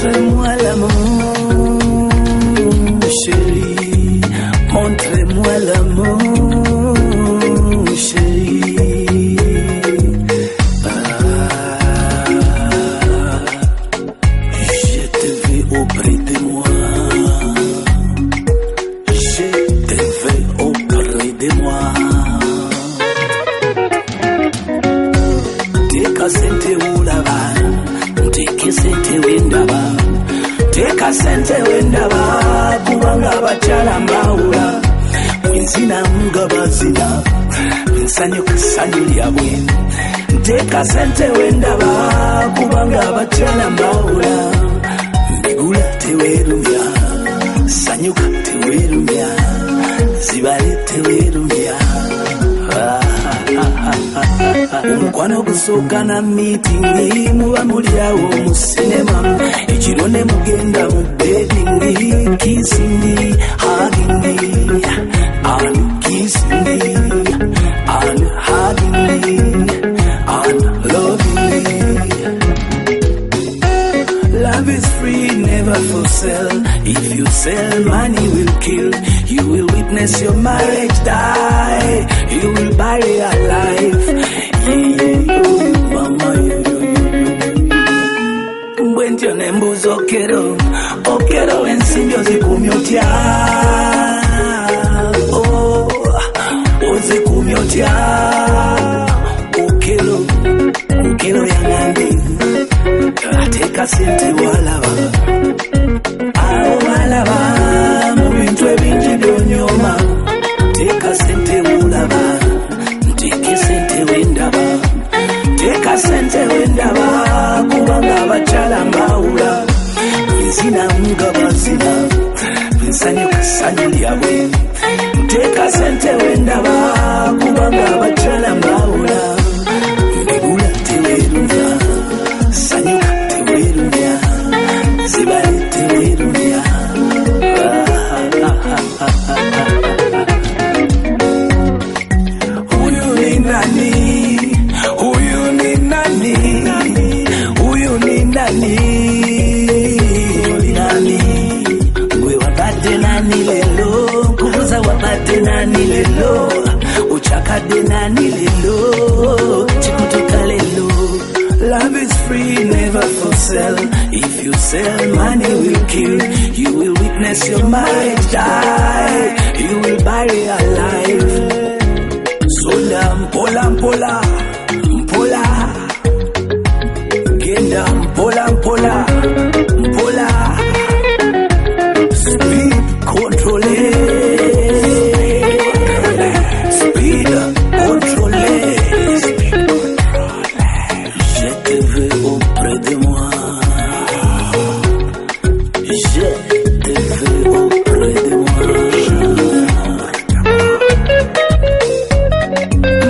Montre-moi l'amour, chérie. Montre-moi l'amour, chérie. Je te veux auprès de moi. Je te veux auprès de moi. Take a sente ulaba, take a sente windaba, take a sente windaba, kubanga bachala maula, mwinzina mugabazina, nsanyo kusanyo lyabwe. Take a sente windaba, kubanga bachala maula, mbigula tewerumya, sanyuka tewerumya, zibale tewerumya. Umukwano gusooka na meetingi muba mulyawo mu cinema ekirone mugenda mu bedding kissing hugging and kissing and hugging and loving. Love is free, never for sale. If you sell, money will kill. You will witness your marriage die. You will bury alive. Mama, Mbwentyo nembuzo okero, okero ensimbyo zikumyotya. Oh, ozikumyotya. Okero, okero yangambe. Ateka sente walaba. Awo walaba, mu bintu ebingi byonyoma. Teka sente ulaba, teke sente wendaba. Teka sente wendaba, kubanga bachala mbawula. Nzina mugabazina, nsanyo kusanyo lyabwe. Teka sente wendaba, kubanga bachala mbawula. Mbigula tewerumya, sanyuka tewerumya, zibale tewerumya. Huyu ni nani? Huyu ni nani? Huyu ni nani? Nani? Gwe wabadde nani lelo? Kubuza wabadde nani lelo? Uchakadde nani lelo? Chikutuka lelo? Love is free, never for sale. If you sell, money will kill. You will witness your marriage die. You will bury alive. Sola mpola mpola, mpola. Genda mpola mpola, mpola. Speed contrôlé. Speed contrôlé. Je te veux auprès de moi. Je te veux auprès de moi.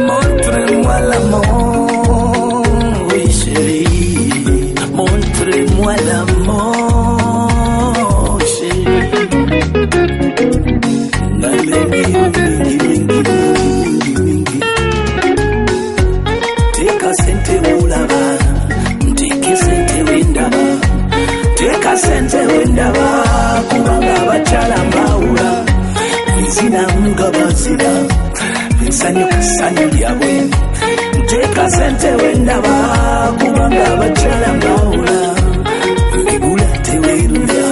Montre-moi l'amour, oui chérie. Montre-moi l'amour, chérie. Teka sente ulaba, teke sente wendaba. Teka sente wendaba, kubanga bachala mbawula. Nzina mugabazina, nsanyo kusanyo lyabwe. Teka sente wendaba, kubanga bachala mbawula. Mbigula tewerumya,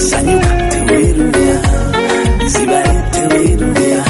sanyuka tewerumya, zibale tewerumya.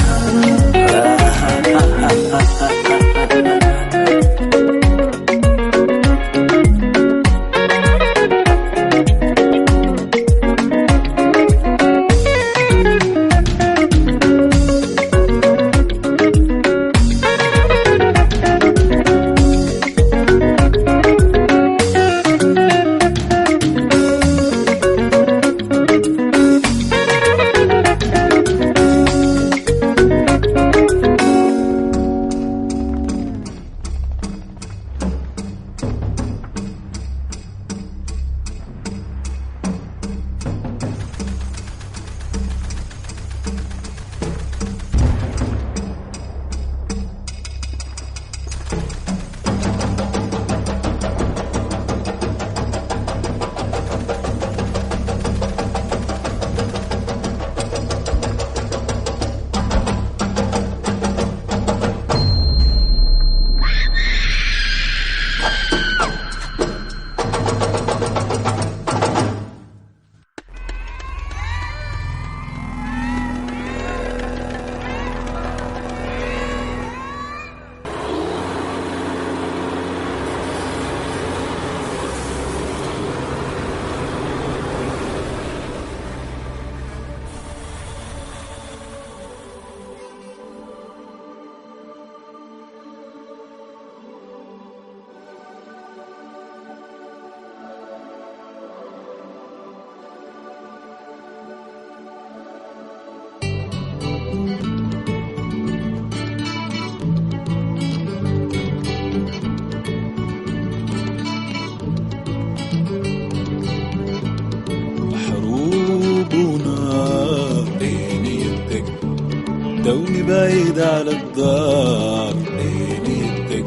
بعيد على الدار ليلتك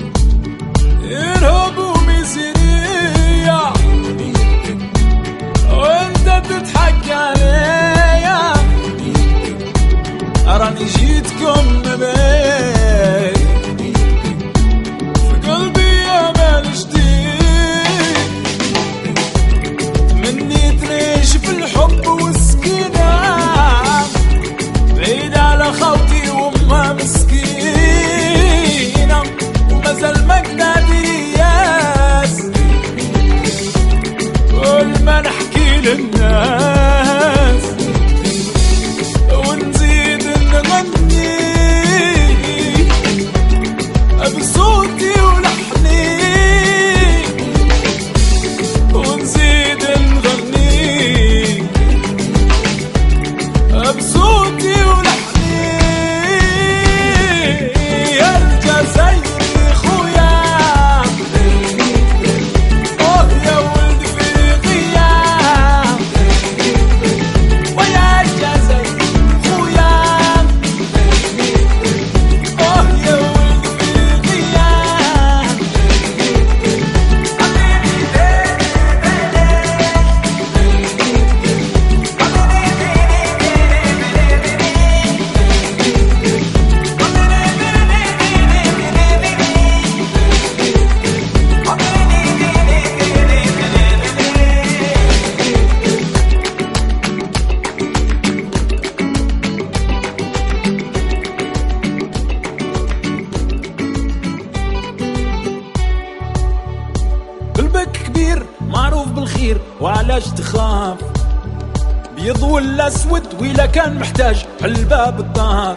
إرهاب وميزانية وانت تضحك عليا راني جيتكم نبيك في قلبي امل جديد مني تريش في الحب والسكينة بعيد على خوتي وامها مسكينة ومازال ما قدري ياس كل ما نحكي للناس ونزيد نغني بصوتي ولحني ونزيد نغني بصوتي ولحني يا الجزائري خويا اوه يا ولد افريقيا ويا الجزائري خويا اوه يا ولد افريقيا قلبك كبير معروف بالخير وعلاش تخاف بيض ولا اسود ولا كان محتاج حلبة بالدار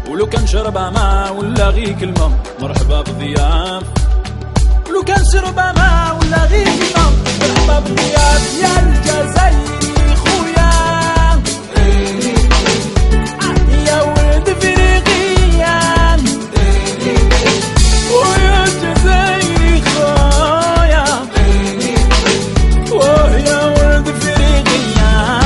ولو كان شربها ماء ولا غي كلمة مرحبا بالضياف ولو كان شربها ماء ولا غي كلمة مرحبا بالضياف يا الجزائري خويا يا ولد افريقيا ويا الجزائري خويا ويا ولد افريقيا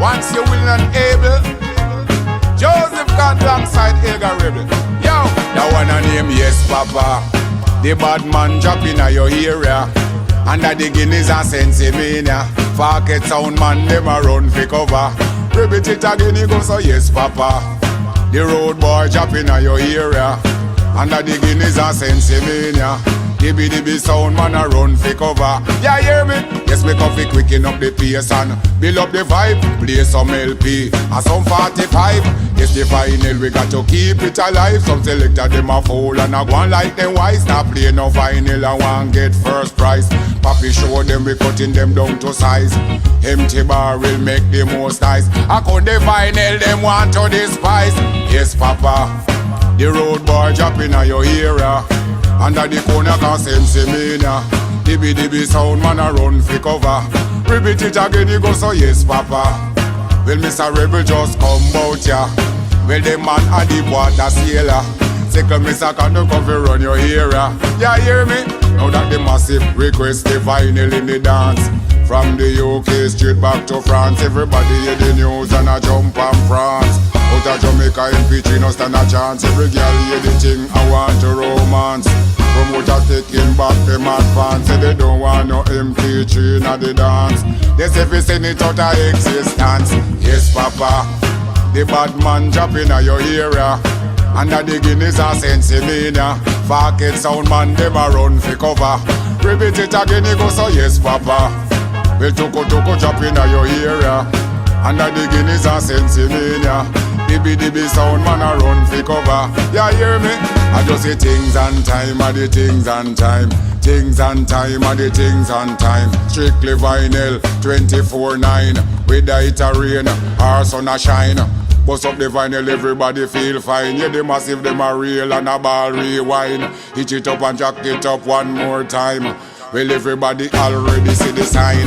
Once you're willing and able, Joseph gone alongside Elgar Rebel. Yo, that one a name, yes, Papa. The bad man dropping at your area. Under the Guineas and Sensimania. Farket sound man, them a run for cover. Repeat it again, he goes, so yes, Papa. The road boy dropping at your area. Under the Guineas and Sensimania. DB sound man a run for cover. Yeah, hear me? Yes, me come fi quicken up the pace and build up the vibe. Play some LP and some 45. Yes, the vinyl we got to keep it alive. Some selector them a fool and a go on like them wise. Not play no vinyl and want get first prize. Papi show them we cutting them down to size. Empty bar will make the most nice. I cut the vinyl them want to despise. Yes, Papa. The road boy dropping at your era. Under the corner can Sensimania. DB sound man a run for cover. Repeat it again, he go, so yes, Papa. Well, Mr. Rebel just come out ya. Well, the man a deep water sailor. Second Mr. Kando come fi run your era. Yeah, hear me? Now that the massive request the vinyl in the dance. From the UK straight back to France. Everybody hear the news and a jump on France. Out of Jamaica MP3 no stand a chance. Every girl hear the thing I want to romance. Promoters taking back them advance. Say they don't want no MP3 in the dance. They say fi send it out of existence. Yes, Papa. The bad man dropping at your area. Under the Guineas and Sensimania. Farket sound man them a run for cover. Repeat it again, he go, so yes, Papa. Well, Toko dropping at your area. Under the Guineas and Sensimania. DB sound man a run for cover. Yeah, hear me? I just say things and time are the things and time. Things and time are the things and time. Strictly vinyl 24/9. Whether it a rain or sun a shine. Bust up the vinyl, everybody feel fine. Yeah, the massive, them a real and a ball rewind. Hitch it up and jack it up one more time. Well, everybody already see the sign.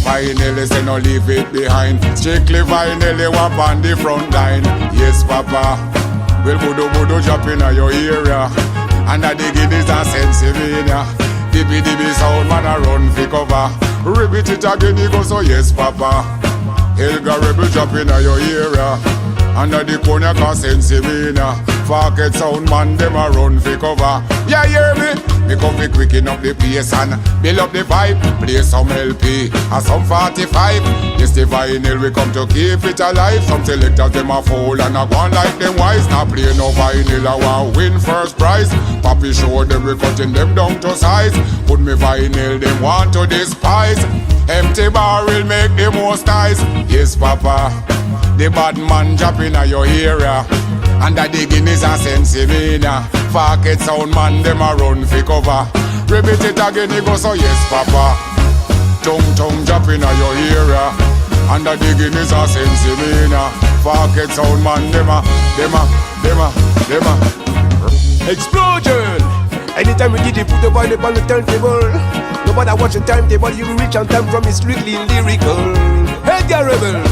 Vinyl, say no leave it behind. Strictly vinyl, they want on the front line. Yes, Papa. Well, Budo dropping at your area. And I dig it is a Sensimania. DB sound man a run for cover. Repeat it again, he goes, so yes, Papa. Elgar Rebel dropping at your area. Under the corner can Sensimania. Farket sound man, them a run for cover. Yeah, hear me? Me come fi quicken up the pace and build up the vibe. Play some LP and some 45. Yes, the vinyl we come to keep it alive. Some selectors them a fool and a go on like them wise. Not play no vinyl, I want win first prize. Papi show them we cutting them down to size. Put me vinyl, them want to despise. Empty bar will make the most nice. Yes, Papa. The bad man dropping at your area. Under the Guineas and Sensimania. Farket sound man, them a run for cover. Repeat it again, he go, so yes, Papa. Tongue dropping at your area. Under the Guineas and Sensimania. Farket sound man, them a explosion. Anytime we did it, put the vinyl on the turntable. No matter what your timetable, you will reach on time from it strictly lyrical. Elgar Rebel.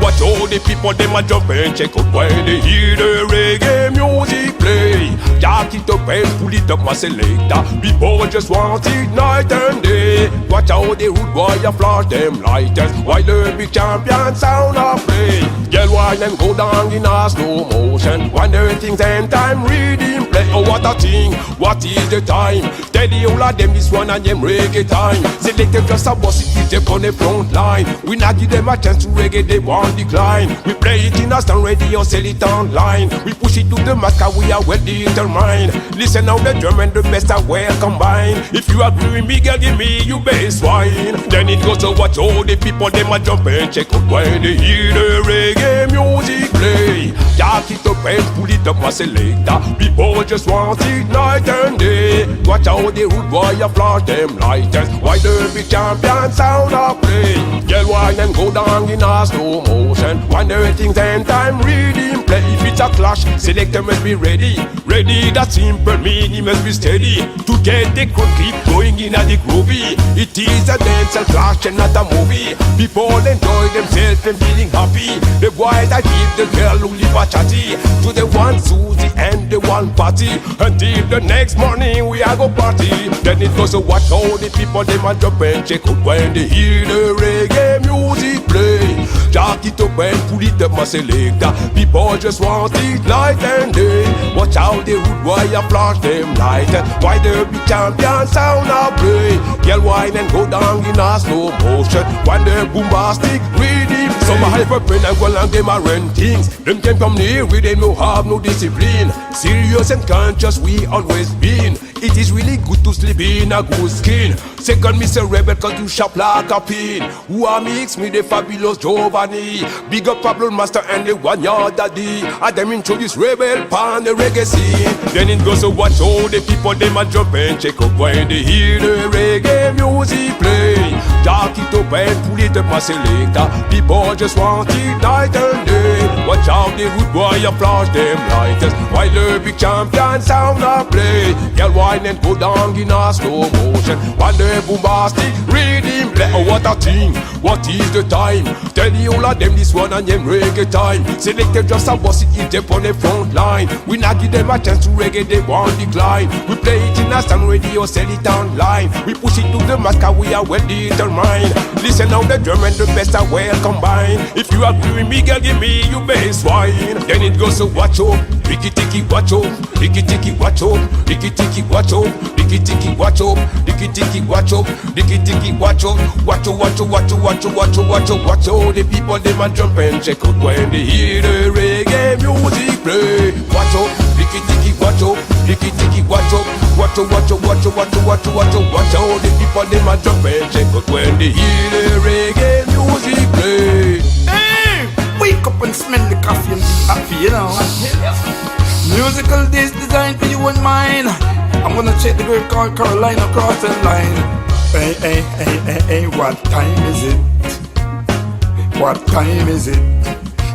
Watch all the people, them a jump and check out when they hear the reggae music play. Jack it up and pull it up, my selector. People just want it night and day. Watch how the rude boy a flash them lighters while the big champion sound a play. Girl wine and go down in a slow motion. Wonder things and time reading play. Oh, what a thing, what is the time? Tell the whole of them this one and them reggae time. Selector just a boss it with them on the front line. We not give them a chance to reggae, they want decline. We play it in a stand radio, sell it online. We push it to the mass cause we are well determined. Listen now, the drum and the best are well combined. If you agree with me, girl, give me you bass wine. Then it goes to watch all the people, them a jump and check out when they hear the reggae music play. Jack it up and pull it up, my selector. People just want it night and day. Watch how the rude boy a flash them lighters while the big champion sound a play. Girl wine and go down in a slow motion. Wonder things and time reading play. If it's a clash, selector must be ready. Ready, that simple meaning must be steady. To get the crowd keep going in a the groovy. It is a dance and clash and not a movie. People enjoy themselves and feeling happy. The boys that keep the girl who live a chatty. To the one Susie and the one party. Until the next morning we are go party. Then it goes to watch all the people, they might jump and check out when they hear the reggae music. Jack it up and pull it up, my selector. People just want it light and day. Watch out the rude wire flash them light. Why the big champion sound a play? Girl wine and go down in a slow motion. When the bombastic rhythm. Some a hyper pen and go along them a run things. Them can come near with them no have no discipline. Serious and conscious we always been. It is really good to sleep in a good skin. Second Mr. Rebel cause you sharp like a pin. Who are mix me the fabulous Giovanni. Big up Pablo Master and the one yard daddy. I them introduce Rebel pan the reggae scene. Then it goes to watch all the people them a jump and check up when they hear the reggae music play. Jack it up and pull it up my selector. People just want it night and day. Watch out the rude boy a flash them lighters. While the big champion sound a play. Girl wine and go down in a slow motion. While the bombastic rhythm play. Oh what a thing, what is the time? Tell you all of them this one and them reggae time. Selected just a boss it if they on the front line. We not give them a chance to reggae they won't decline. We play it in a stand radio, sell it online. We push it to the mass cause we are well determined. Listen now the drum and the best are well combined. If you agree with me girl give me your bass wine. Then it goes to watch up, ricky ticky watch up, ricky ticky watch up, ricky ticky watch up, ricky ticky watch up, ricky ticky watch up, ricky ticky watch up, watch up, watch up, watch up, watch up, watch up, watch up, watch out the people them a jump and check out when they hear the reggae music play. Watch out, ricky ticky watch up, ricky ticky watch up, watch out, watch out, watch out, watch out, watch out, watch out, watch out the people them a jump and check out when they hear the reggae music play. Hey, wake up and smell the coffee and be happy, you know. Musical days designed for you and mine. I'm gonna check the girl called Caroline across the line. Hey, hey, hey, hey, hey, what time is it? What time is it?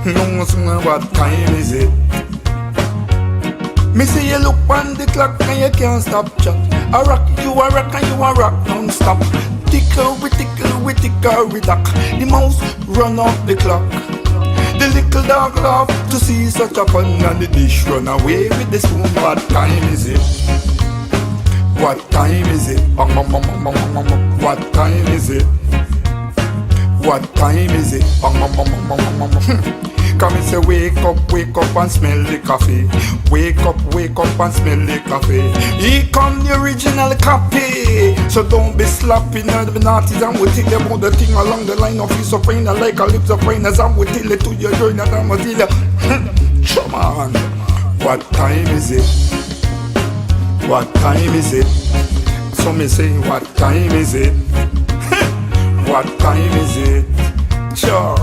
No, what time is it? Me see you look on the clock and you can't stop chat. I rock, you a rock and you a rock non-stop. Tickle, we duck. The mouse run off the clock. The little dog laugh to see such a fun. And the dish run away with the spoon. What time is it? What time is it? What time is it? What time is it? Come and say wake up and smell the coffee. Wake up and smell the coffee. Here come the original copy. So don't be slapping or the naughties. And we tell you about the thing along the line of his of pain. Like a lips of pain as I will tell it to your joint and I'm gonna tell you. Come on. What time is it? What time is it? So me say what time is it? What time is it? Sure.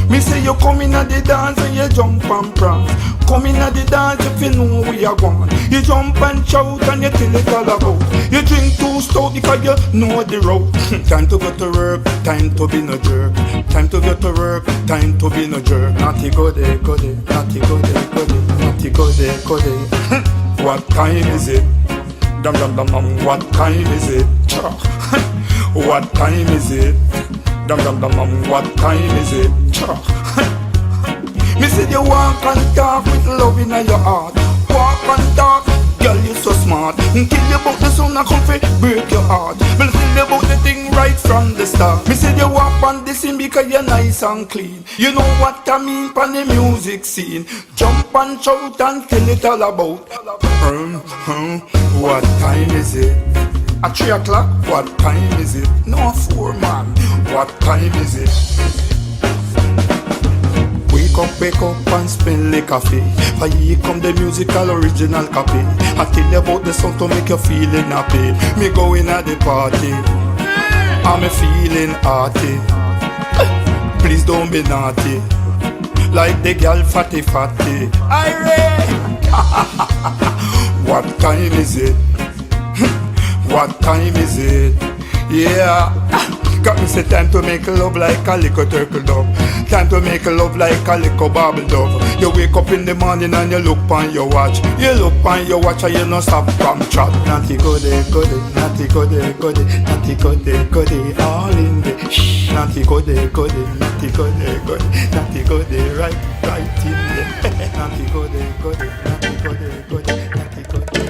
Me say you come in at the dance and you jump and prance. Come in at the dance if you know where you going. You jump and shout and you tell it all about. You drink too stout because you know the road. Time to go to work, time to be no jerk. Time to go to work, time to be no jerk. Naughty go there, naughty go there, naughty go there. What time is it? Dum dum dum dum. What time is it? What time is it? Dum dum dum dum. What time is it? Me say you walk and talk with love in your heart. Walk and talk, girl you so smart. Tell you about the sound I come fi break your heart. Me tell you about the thing right from the start. Me say you walk on the scene because you're nice and clean. You know what I mean from the music scene. Jump and shout and tell it all about. What time is it? At 3 o'clock, what time is it? No 4 man, what time is it? Wake up and smell the coffee. For here come the musical original copy. I tell you about the song to make you feeling happy. Me going at the party, I'm feeling hearty. Please don't be naughty, like the girl fatty. Irene. What time is it? What time is it? Yeah. Got me say time to make love like a little turtle dove. Time to make love like a little bubble dove. You wake up in the morning and you look on your watch. You look on your watch and you no stop from chat. Naughty goody, naughty goody, naughty goody, all in the shh. Naughty goody, naughty goody, naughty goody, right in there. Naughty goody, naughty goody, naughty goody.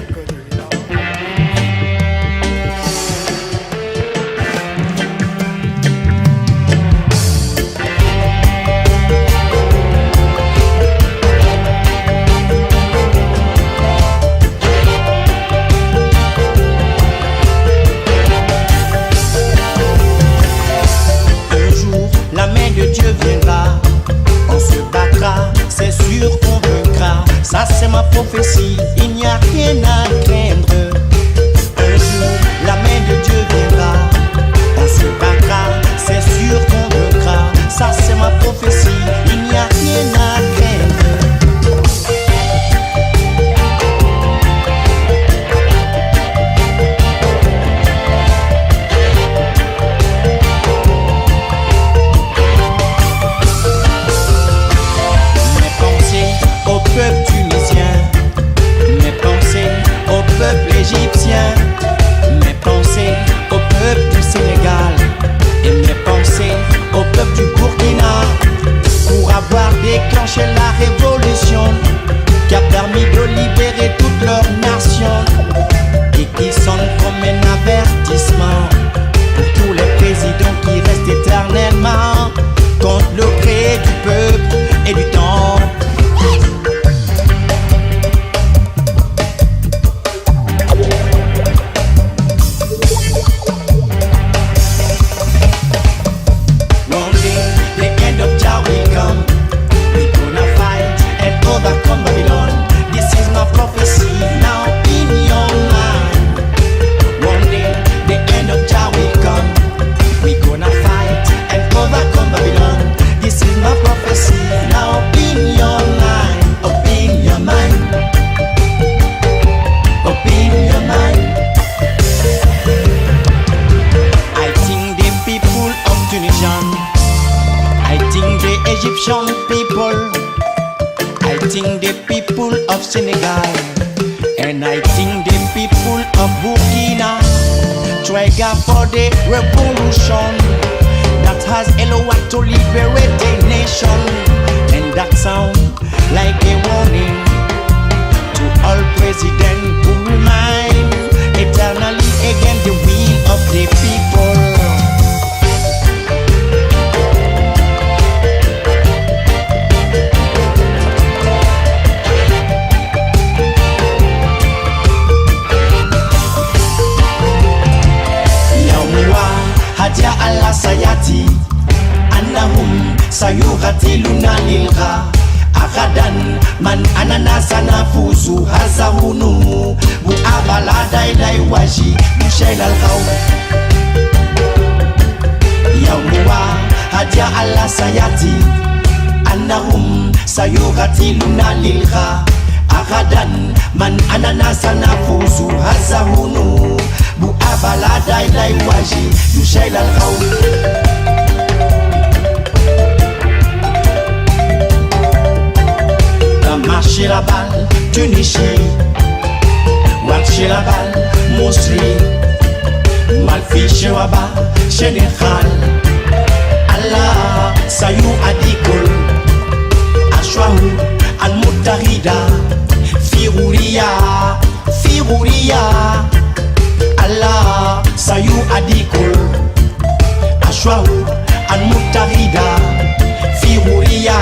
Egyptian people, I think the people of Senegal, and I think the people of Burkina try for the revolution that has allowed to liberate the nation, and that sound like a warning to all presidents who remain eternally against the will of the people. Hadia Allah sayati annahum sayuqatiluna lilgha akadan man ananasa nafusu hazahunu bu abalada ilai waji mushail al-ghaw yawwa hadia Allah sayati annahum sayuqatiluna lilgha akadan man ananasa nafusu hazahunu bu abalada ilai waji mushail al-ghaw marcher la balle Tunisie marcher la balle Mousli malfiche waba Sénégal Allah sayu adikol ashwahu al-muttahida firouria Allah sayu adikol ashwahu al-muttahida firouria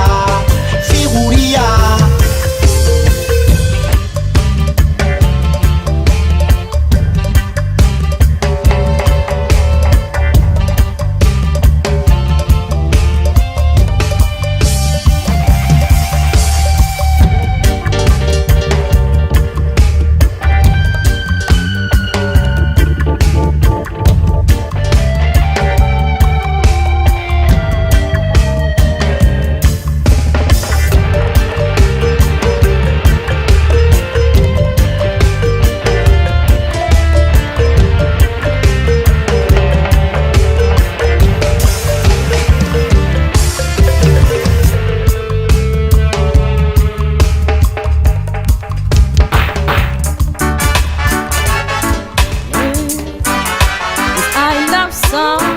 I love song.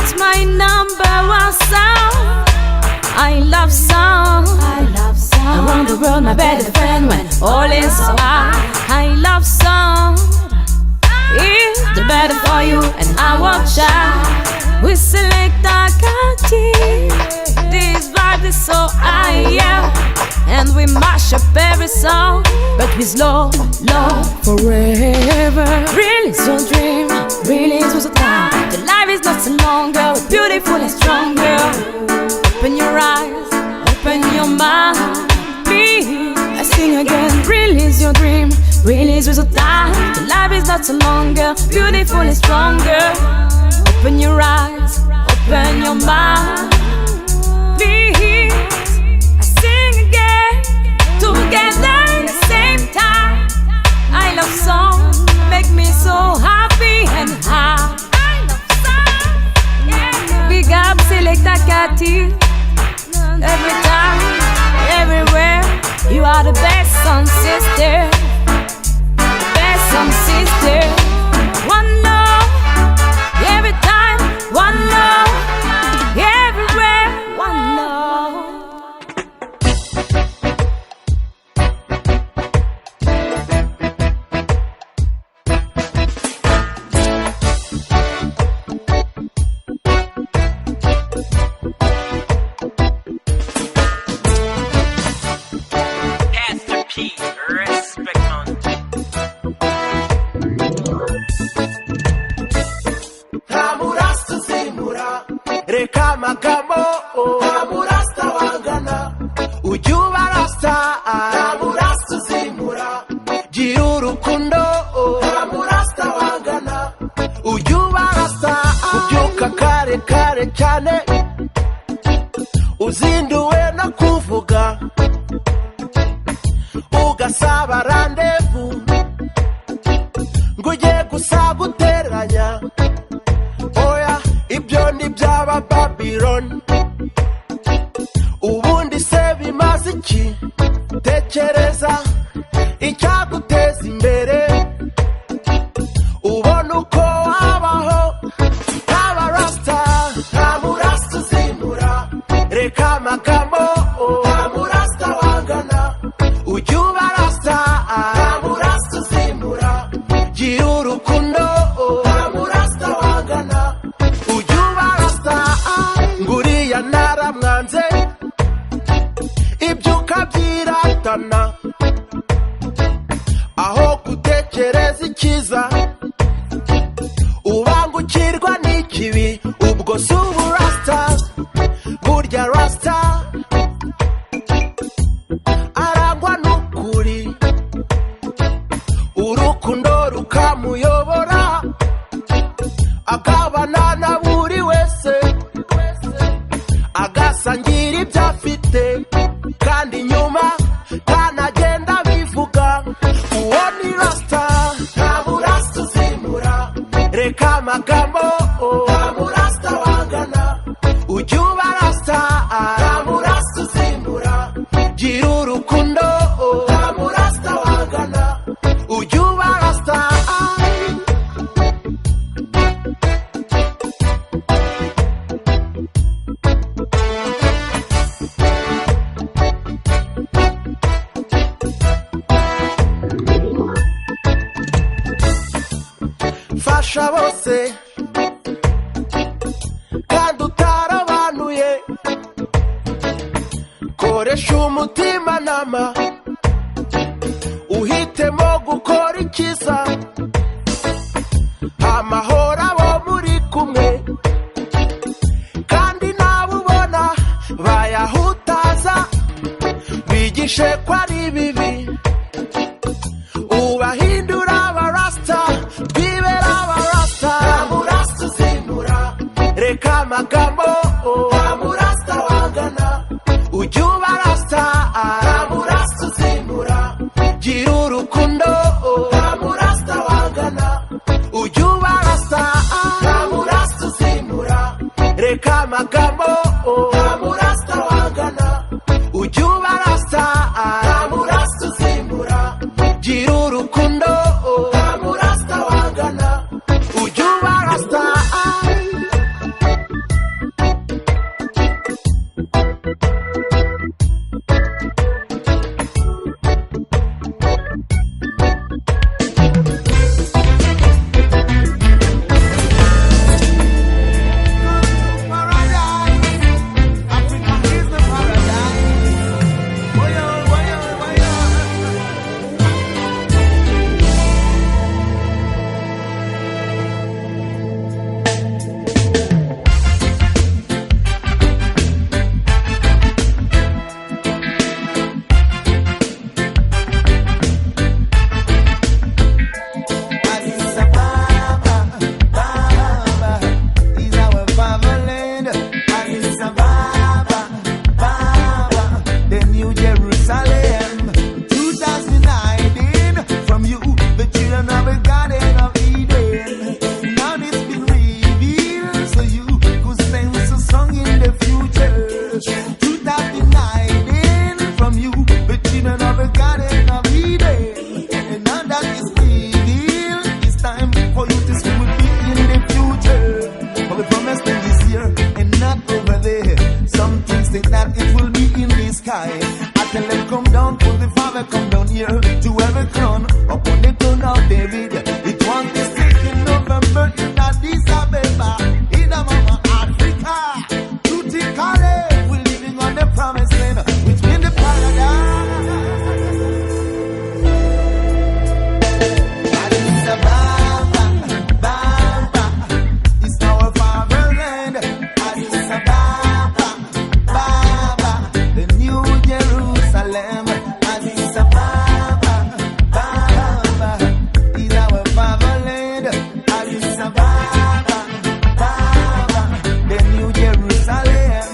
It's my number one song. I love song. Around the world, my better friend when all is so high. I love song. It's the better for you and I won't shy. We select our country. This vibe is so high, yeah. And we mash up every song, but we slow, forever. Really so dream, really so time. The life is not so long, girl. It's beautiful and strong, girl. Open your eyes, open your mind. Please, I sing again. Release your dream, release your time. The life is not so long, girl. Beautiful and strong, girl. Open your eyes, open your mind. Please, I sing again. Together at the same time. I love songs, make me so happy and high. I love songs, yeah. Big up, Selecta Cathy. Every time, everywhere, you are the best son, sister. Best son, sister. One love, every time, one love, everywhere, one love. Reka magambo Ntamurasta wangana Ujya ubarasta Ntamurasta uzimura Gira urukundo Ntamurasta wangana Ujya ubarasta Kubyuka kare kare cyane Uzinduwe no kuvuga Ugasaba randevu Ngo ugiye gusa guteranya Oya ibyo ni byaba Babylon Ubundi se bimaze iki Tekereza icyaguteza imbere Ubona uko wabaho Ntaba rasta Ntamurasta uzimura Reka amagambo Ntamurasta wangana Ujya ubarasta Ntamurasta uzimura Gira urukundo Ntamurasta wangana Nguriya naramwanze Ibyo ukabyiratana Aho gutekereza ikiza Ubangukirwa n'ikibi Ubwo si ubu rasta Burya rasta Arangwa n'ukuri Urukundo rukamuyobora Akabana na buri wese Agasangira ibyo afite Kandi nyuma kanagenda bivuga Uwo ni rasta Ntamurasta uzimura Reka amagambo Ntamurasta wangana Ujya ubarasta Ntamurasta uzimura Gira urukundo Ntamurasta wangana Ujya ubarasta Fasha bose kandi utarabanuye Koresha umutima nama Uhitemo gukora ikiza Amahoro abo muri kumwe Kandi nabubona bayahutaza Bigishe ko ari bibi Ubahindura abarasta Bibera abarasta Ntamurasta uzimura Reka amagambo Ntamurasta wangana Ujya ubarasta Ntamurasta uzimura Gira urukundo Ntamurasta wangana Ujya ubarasta Ntamurasta uzimura Reka amagambo Ntamurasta wangana Ujya ubarasta Ntamurasta uzimura Gira urukundo Ntamurasta wangana Ujya ubarasta father come down here to have a crown upon the throne of David. It was the 2nd November in Addis Ababa, in Mama Africa. Truthically, we're living on the promised land, which means the paradise. Addis Ababa, Baba, is our fatherland. Addis Ababa, Baba, the new Jerusalem. Addis Ababa, Baba, is our fatherland. Addis Ababa, Baba, the new Jerusalem.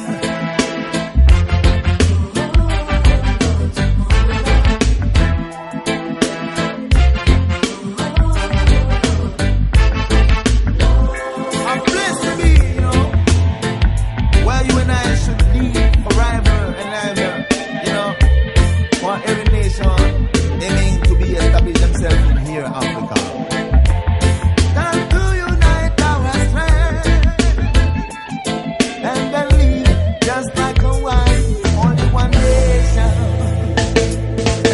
A place to be, you know, where you and I should be forever and ever, you know, for every nation aiming to be established themselves in here, Africa. Time to unite our strength and believe, just like a one, only one nation.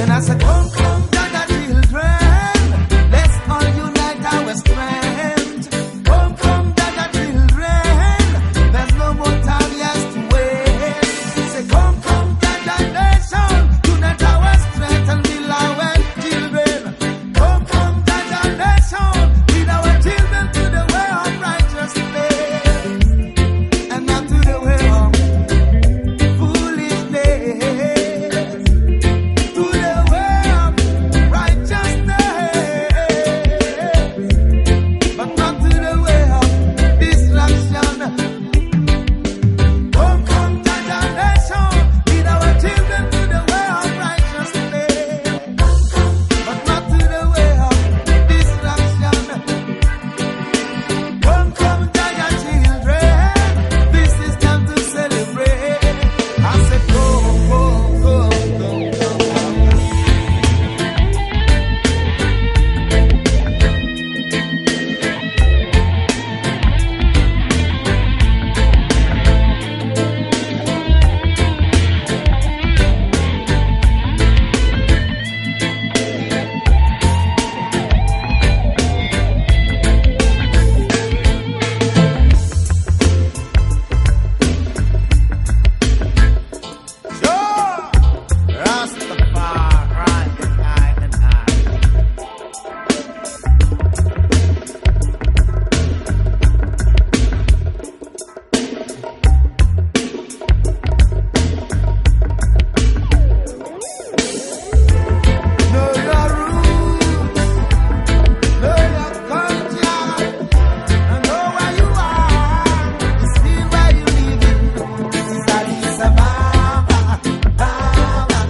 And I said, come, Ghana children, let's all unite our strength. Come, Ghana children, there's no more time left to waste. Say, come, Ghana nation, unite our strength and build our children. Come, Ghana nation, lead our children to the way of righteousness and not to the way of foolishness. To the way of righteousness, but not to the way of destruction. Come, Ghana nation, lead our children to the way of righteousness, but not to the way of destruction. Come, Ghana children, this is time to celebrate. I said, go, go, go, go, go. Sure. Rastafari and I. Know your roots, know your culture, and know where you are. You see where you living. This is Addis Ababa, Baba,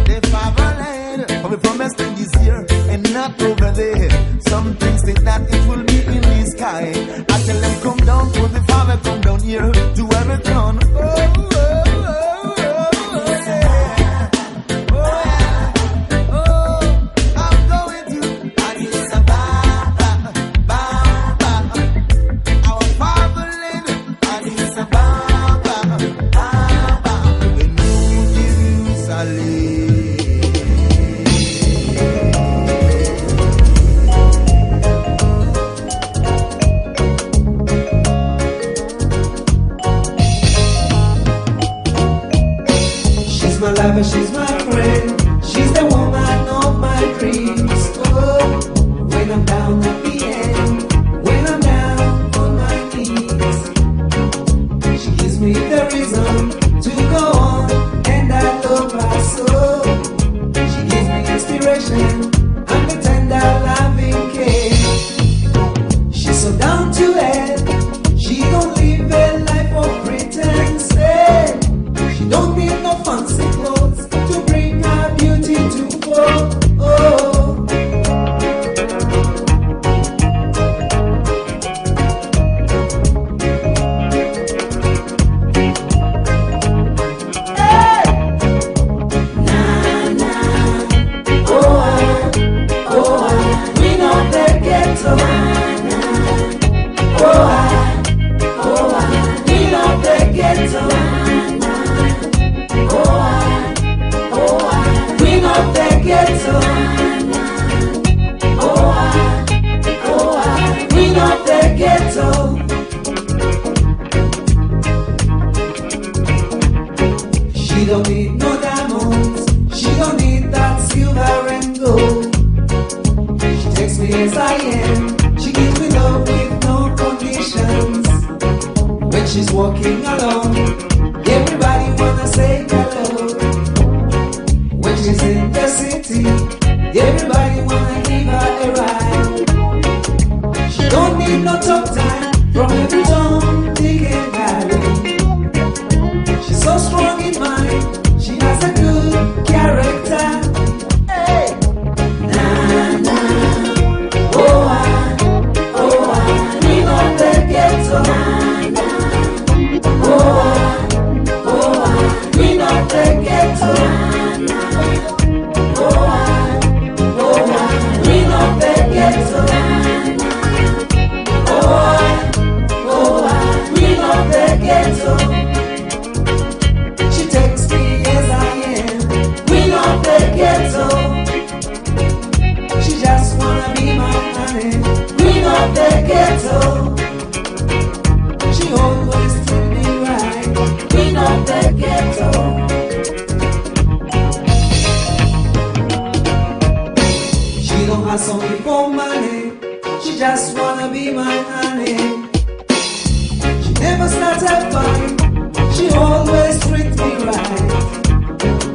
the fatherland. Coming from West Indies here and not over there. Some things think that it will be in the sky. I tell them come down, for the father come down here to have a crown. Oh, oh, oh, oh, yeah. Oh, yeah. Oh, I'm going to Addis Ababa, Baba, our fatherland. Addis Ababa, Baba, the new Jerusalem. She's my lover, she's my friend. She's the woman of my dreams. Oh, when I'm down at the end, when I'm down on my knees, she gives me the reason to go on, and I love her so. She gives me inspiration and the tender loving care. She's so down to earth, she don't live a life of pretense. She don't need no fancy clothes to bring her beauty to flow. Oh. Hey! Na na, oh we know the ghetto. Na na, oh we know the ghetto. Na na, oh we know ghetto. She don't need no diamonds, she don't need that silver and gold. She takes me as I am, she gives me love with no conditions. When she's walking alone, everybody wanna say hello. When she's in the city, everybody wanna give her a ride. She don't need no talk time from every town, Dick and Valley. She's so strong in mind, she has a good character. Hey, nah, nah, oh I, we know the ghetto. Nah, nah, oh I, we know the ghetto. She takes me as I am. We know the ghetto. She just wanna be my honey. We know the ghetto. She always treat me right. We know the ghetto. She don't ask me for money. She just wanna be my honey. Never start a fight, she always treats me right.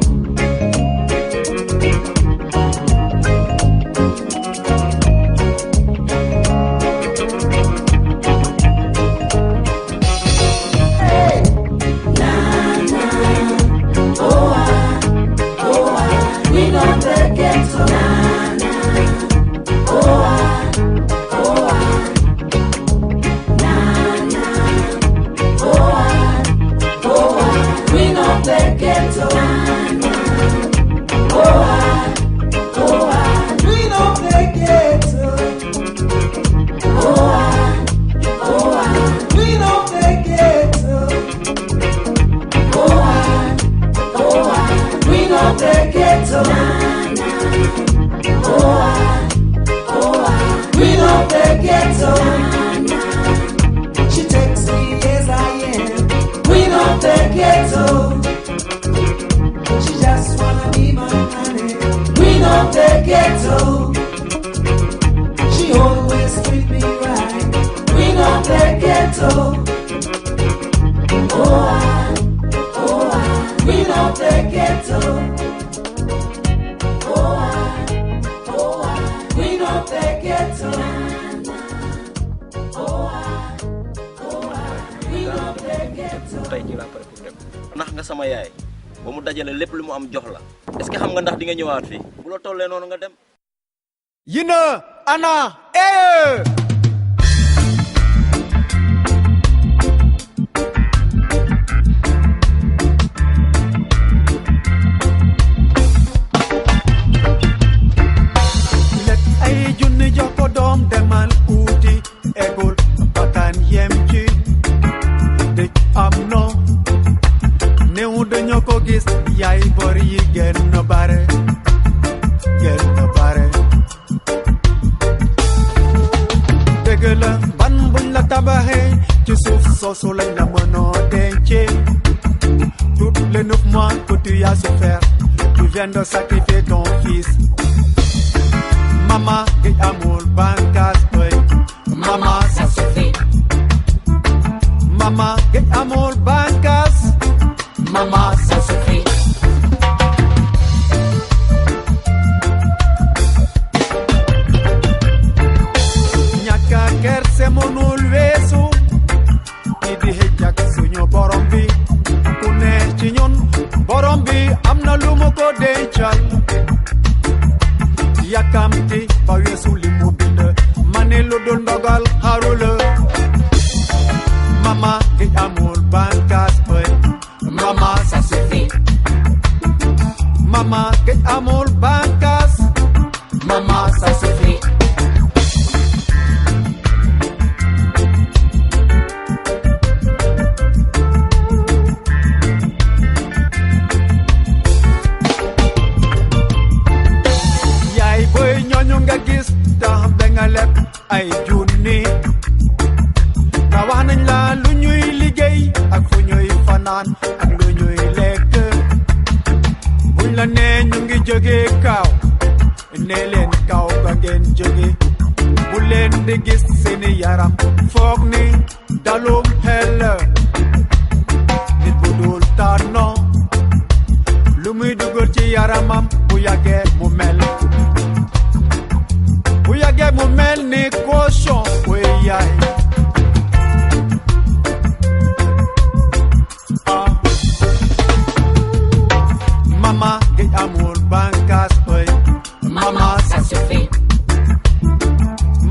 Hey, nah, nah, oh I, we know the ghetto. Nah, nah, oh I. The ghetto. Oh I, we know the ghetto. Oh I, we know the ghetto. Oh I, we know the ghetto. Oh I, we know the ghetto. She takes me as I am. We know the ghetto. She just wanna be my honey. We know the ghetto. She always treat me right. We know the ghetto. Oh I, we know the ghetto. Oh I, we know the ghetto. Oh I, we know the ghetto. Tey ci la pare pour dem. Nax nga sama yaay. Ba mu dajale lépp lu mu am jox la est-ce que xam nga ndax di nga ñëwaat fii bu la tollee noonu nga dem yina ana let ay junni jox ko doom demal uti école bakan yem ci dëj am no néew dañoo ko gis yaay bor yi gën na bare dëgg la ban buñ la tabaxee ci suuf soosu lañ la mënoo dencee tous les 9 mois que tu as souffert tu viens de sacrifier ton fils maman gi amul bankas œil maman ça suffit maman gi amul bankas maman ça suffit ñaka kerse mënul weesu ki di hejjak suñu borom bi ku ne ci ñun borom bi am na lu mu ko dencal yakamti ba weesu li mu bind mane lu dul ndogal xarula mama gi amul bankas œil mama ça suffit mama gi amul bankas mama ça suffit yaay boy ñooñu nga gis tax ba nga leb ay junni ak fu ñuy fanaan ak lu ñuy lekk buñ la nee ñu ngi jóge kaw ne leen kaw ga ngeen jóge bu leen di gis seeni yaram foog ni dalum xel nit bu dul tànnoo lu muy dugal ci yaramam bu yàggee mu mel ni cochon wey yaay mama géej amul bànqaas oy mama ça suffit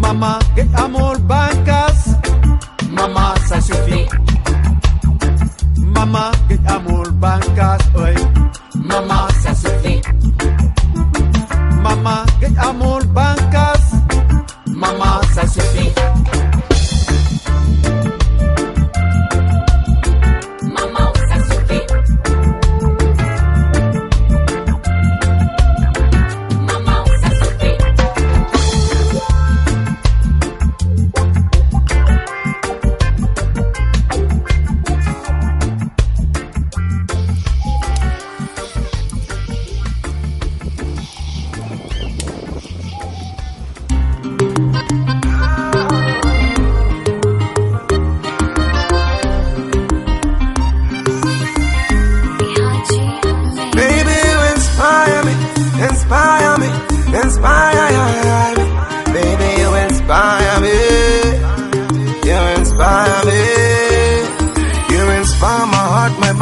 mama géej amul bànqaas mama ça suffit mama géej amul bànqaas oy mama ça suffit mama géej amul bànqaas mama ça suffit mama ça suffit mama ça suffit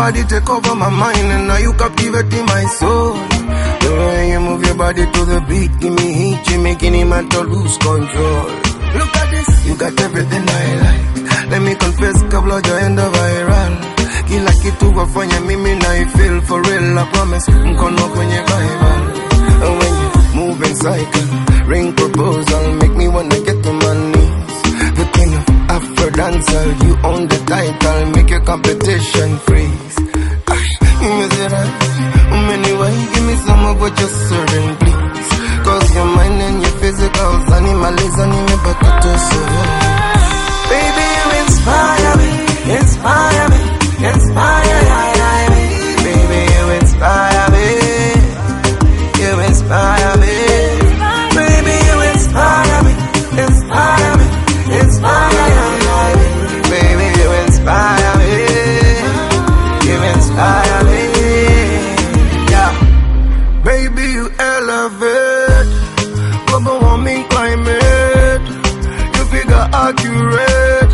Body take over my mind and now you captivating my soul. The way you move your body to the beat, give me heat, you making him to lose control. Look at this, you got everything I like. Let me confess, kabla jaenda viral. Kila kitu wafanya mimi na I feel for real. I promise, mkono kwenye Bible. When you move in cycle, ring proposal, make me wanna get to my knees. The king of Afro dancer, you own the title, make your competition freeze. Anyway, give me some of what you're serving, please. Cause your mind and your physicals, animalism, in your potato soul. Baby, you inspire me, inspire me, inspire me. Baby, you inspire me, you inspire me. Baby, you inspire me, inspire me, inspire me. Baby, you inspire me, you inspire me. Baby, you elevate global warming climate. You figure accurate.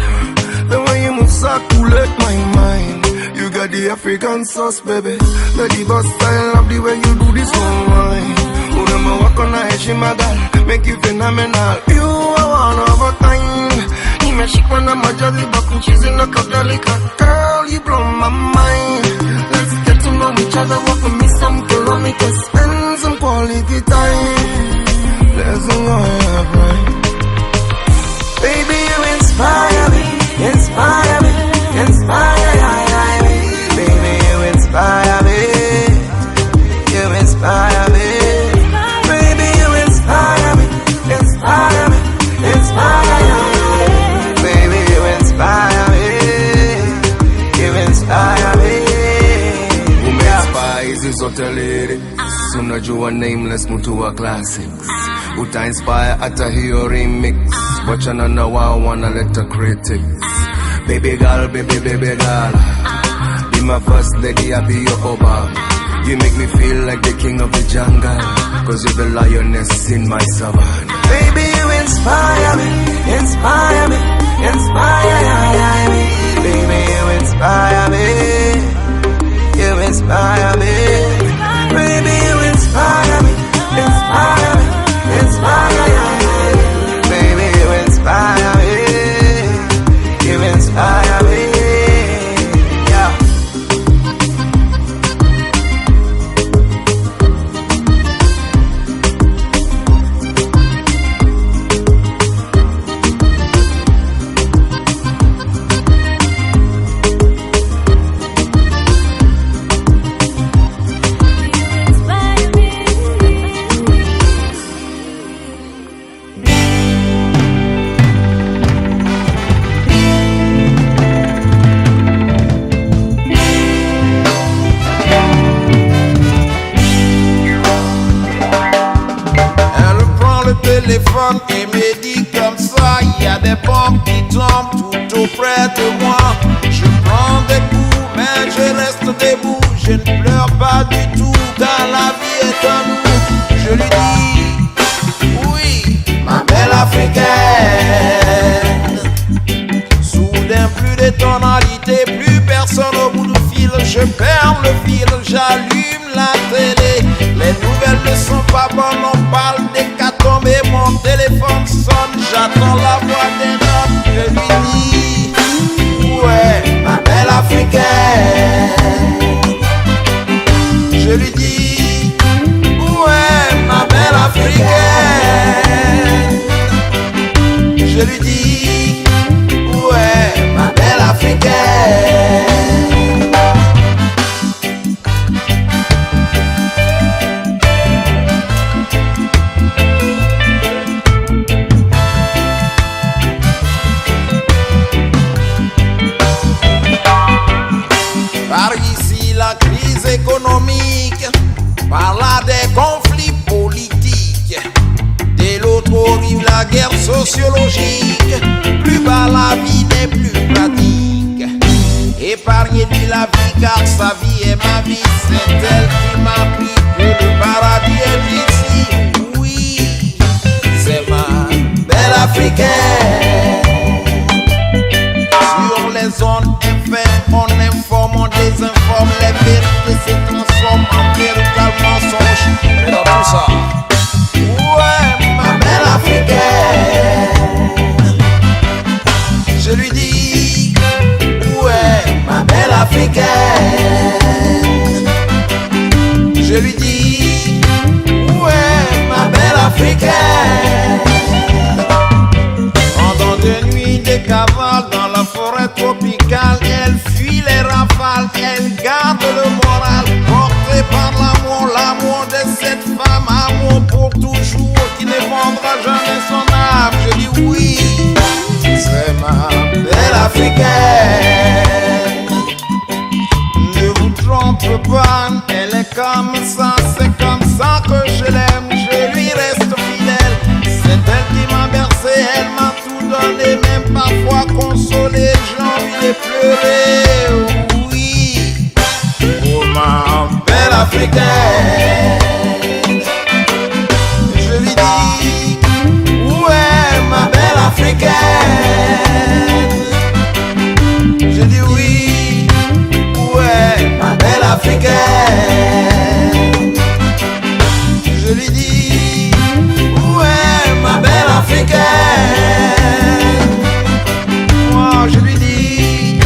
The way you move circulate my mind. You got the African sauce, baby. The boss style of the way you do this whole line. Urema wako na heshima gal, make you phenomenal. You are one of a kind. Nimeshikwa na majaliba kuchizi na kadhalika. Girl, you blow my mind. Let's get to know each other, walk with me some kilometers, spend some quality time. Let's go right. Baby, you inspire me, inspire me, inspire me. Baby, you inspire me, you inspire me. Baby, you inspire me, inspire me, inspire me. Baby, you inspire me, you inspire me. Hizi zote lyrics, unajua nameless mtu wa classics. Uta inspire hata hiyo remix, wachana na wao wanaleta critics. Baby girl, baby girl, be my first lady, I'll be your Obama. You make me feel like the king of the jungle, cause you're the lioness in my savannah. Baby, you inspire me, inspire me, inspire me. Baby, you inspire me, you inspire me. Baby, you inspire me, inspire me, inspire me. Baby, you inspire me, you inspire me. Yeah. auprès de moi. Je prends des coups, mais je reste debout. Je ne pleure pas du tout, car la vie est à nous. Je lui dis, oui, ma belle africaine. Soudain, plus de tonalité, plus personne au bout du fil. Je perds le fil, j'allume la télé. Les nouvelles ne sont pas bonnes, on parle d'hécatombe et mon téléphone sonne. J'attends la voix des notes, je lui dis, ouais, ma belle africaine. Je lui dis, ouais, ma belle africaine. Je lui dis, ouais, ma belle africaine. Par ici la crise économique, par là des conflits politiques, de l'autre rive la guerre sociologique, plus bas la vie n'est plus pratique. Épargnez-lui la vie car sa vie est ma vie, c'est elle qui m'a pris que le paradis est ici. Oui, c'est ma belle africaine. Sur les zones FM, on informe, on désinforme, les vérités se transforment en véritable mensonge. Mais dans tout ça, ouais, ma belle africaine. Je lui dis, ouais, ma belle africaine. Je lui dis, ouais, ma belle africaine. Pendant des nuits, des cavales dans la forêt tropicale, elle fuit les rafales, elle garde le moral, portée par l'amour, l'amour de cette femme, amour pour toujours, qui ne vendra jamais son âme. Je dis oui, c'est ma belle africaine. Ne vous trompe pas, elle est comme ça, c'est comme ça que je l'aime, je lui reste fidèle. C'est elle qui m'a bercé, elle m'a tout donné, même parfois consolé, j'ai envie de pleurer. Oui, pour ma belle africaine. Je lui dis, ouais, ma belle africaine. Je dis oui, ouais, ma belle africaine. Je lui dis, ouais, ma belle africaine. Moi je lui dis,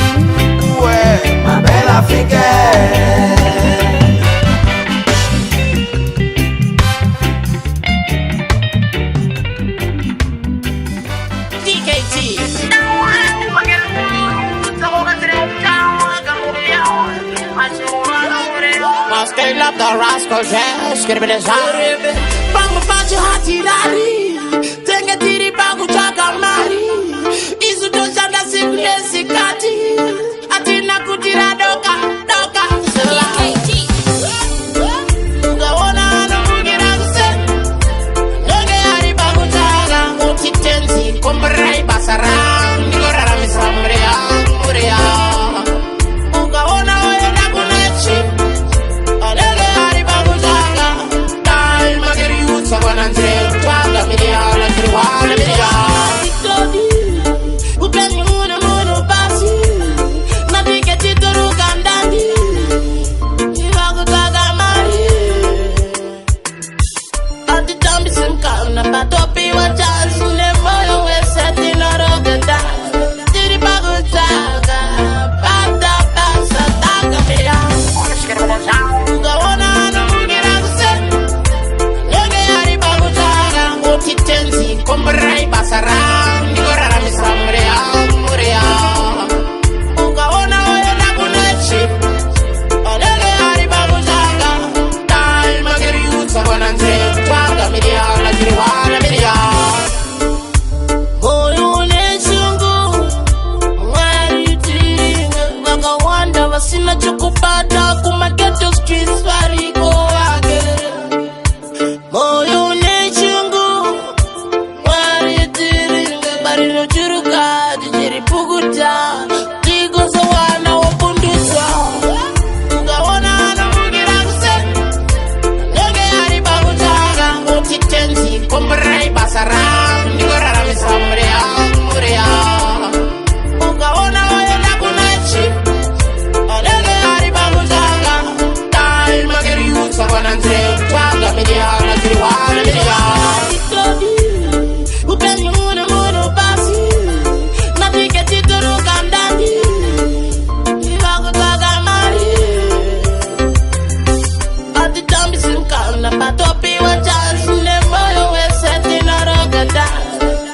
ouais, ma belle africaine. Stay love the rascal jazz, get a bit of zari. Bang bachi hati dari, tenga tiri bangu chaka mari. Isu doshanda sikule sikati, atina kutira doka, doka. Sela KT. Gaona no mugira kuse, noge hari bangu chaka, muti tenzi, komberai basarang, nigorara misambrea, murea. Gaona oenda kunechi. Wanna kuta Tigo za wana wapunduza Ugawana na mugira kuseni Nege hariba kutaga Ngoti tenzi kumrai basara Nigorara misamrea murea Ugawana wayenda kunechi Nege hariba kutaga Tai magiri yusa wananze Twaga media na ziriwana media Upenyuna munu basi Napike tituru kandani Iwakutaga mari Ati tambi simkana Patopi wa chance Nemoyo weseti na rogata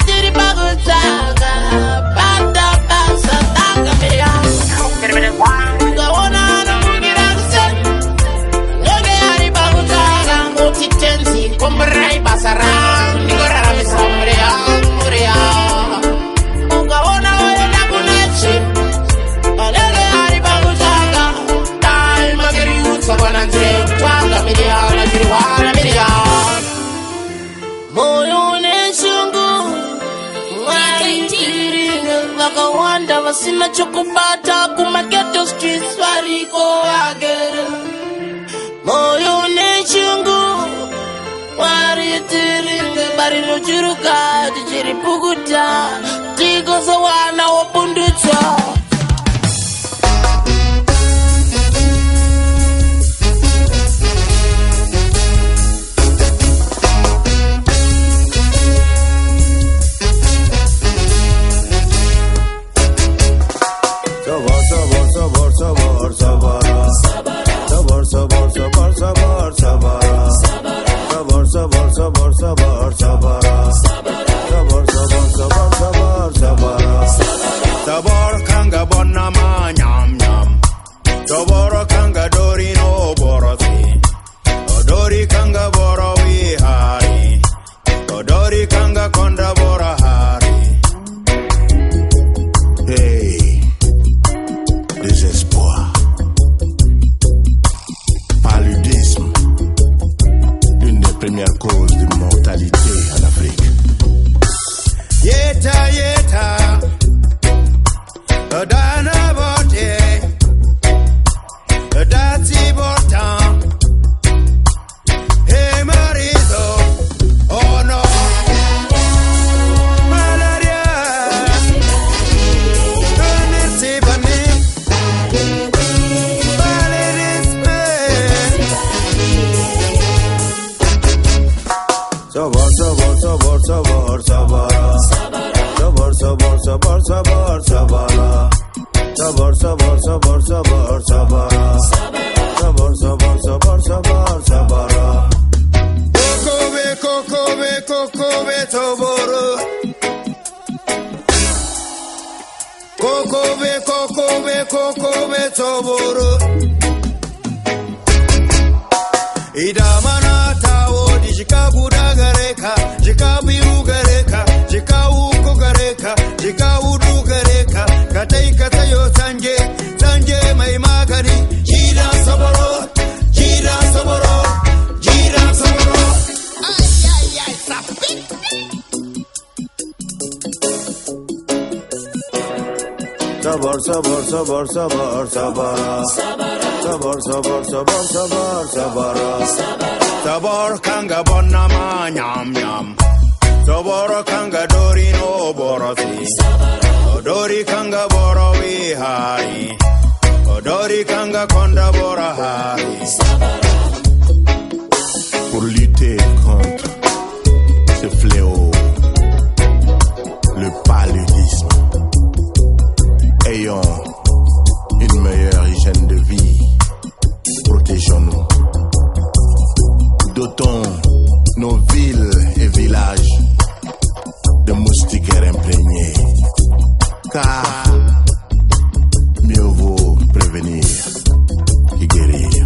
Tiri pakutaga Pata pasa Taka meya Gawona na mugira kuseni Nyoge hari pakutaga Ngoti tenzi Kumbarai basara Nigorara misamrea murea Ugaona wayenda kunechi Nyoge hari pakutaga Tai magiri yutsa wananze Twaga media na ziriwana media Moyo neshungu Wakiringa Wakawanda wasina chokubata Kumageto streets wariko agere Moyo neshungu Waritiringa Barino churuka Tijiri puguta Tigo za wana wapunduta Sabor kanga bonna ma nyam nyam. Sabor kanga dori no borosi. Dori kanga boro wi hari. Dori kanga konda bora hari. Hey, désespoir. Paludisme. L'une des premières causes de mortalité en Afrique. Yeta yeta. Dana bote, dati botan, hey marido, oh no, malaria, nirsi bani, paludisme. Sabor, sabor, sabor, sabor, sabor. Sabor, sabor, sabor, sabor, sabor. Sabor, sabor, sabor, sabor, sabor. Sabor, sabor, sabor, sabor, sabor. Kokobe, kokobe, kokobe, sabor. Kokobe, kokobe, kokobe, sabor. Idamana tawo di jikabu dagareka, jikabu gareka, jikabu gareka, jikabu gareka, katai yo sanje, sanje mai magani, jira saboro, jira saboro, jira saboro. Ay, sapit. Sabor, sabor, sabor, sabor, sabor. Sabor, sabor, sabor, sabor, sabor. Sabor kanga bonna ma nyam nyam. Sabor kanga dori no borosi. Dori kanga boro wi hari. Dori kanga konda bora hari. Pour lutter contre ce fléau, le paludisme, ayons une meilleure hygiène de vie. Protégeons-nous. Dotons nos villes et villages de moustiquaires imprégnés. Car mieux vaut prévenir que guérir.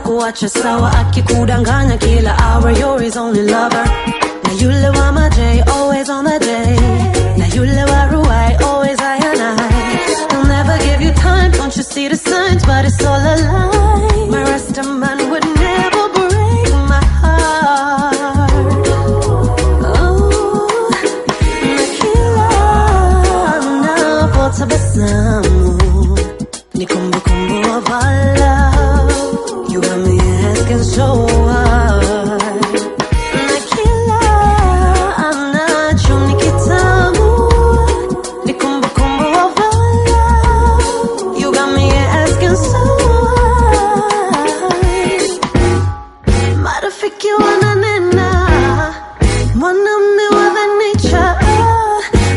Wacha sawa akikudanganya kila hour, you're his only lover. Na yule wa J, always on the day. Na yule wa Ruai, always I and I. He'll never give you time, don't you see the signs, but it's all a lie. My Rasta man would never break my heart. Oh, nakila na po tabasamu, ni kumbukumbu wa vala. You got me asking so hard. Nakila anacho ni kitamu, ni kumbukumbu wa vala. You got me asking so hard. Marafiki wananena, mwanamume wa the nature,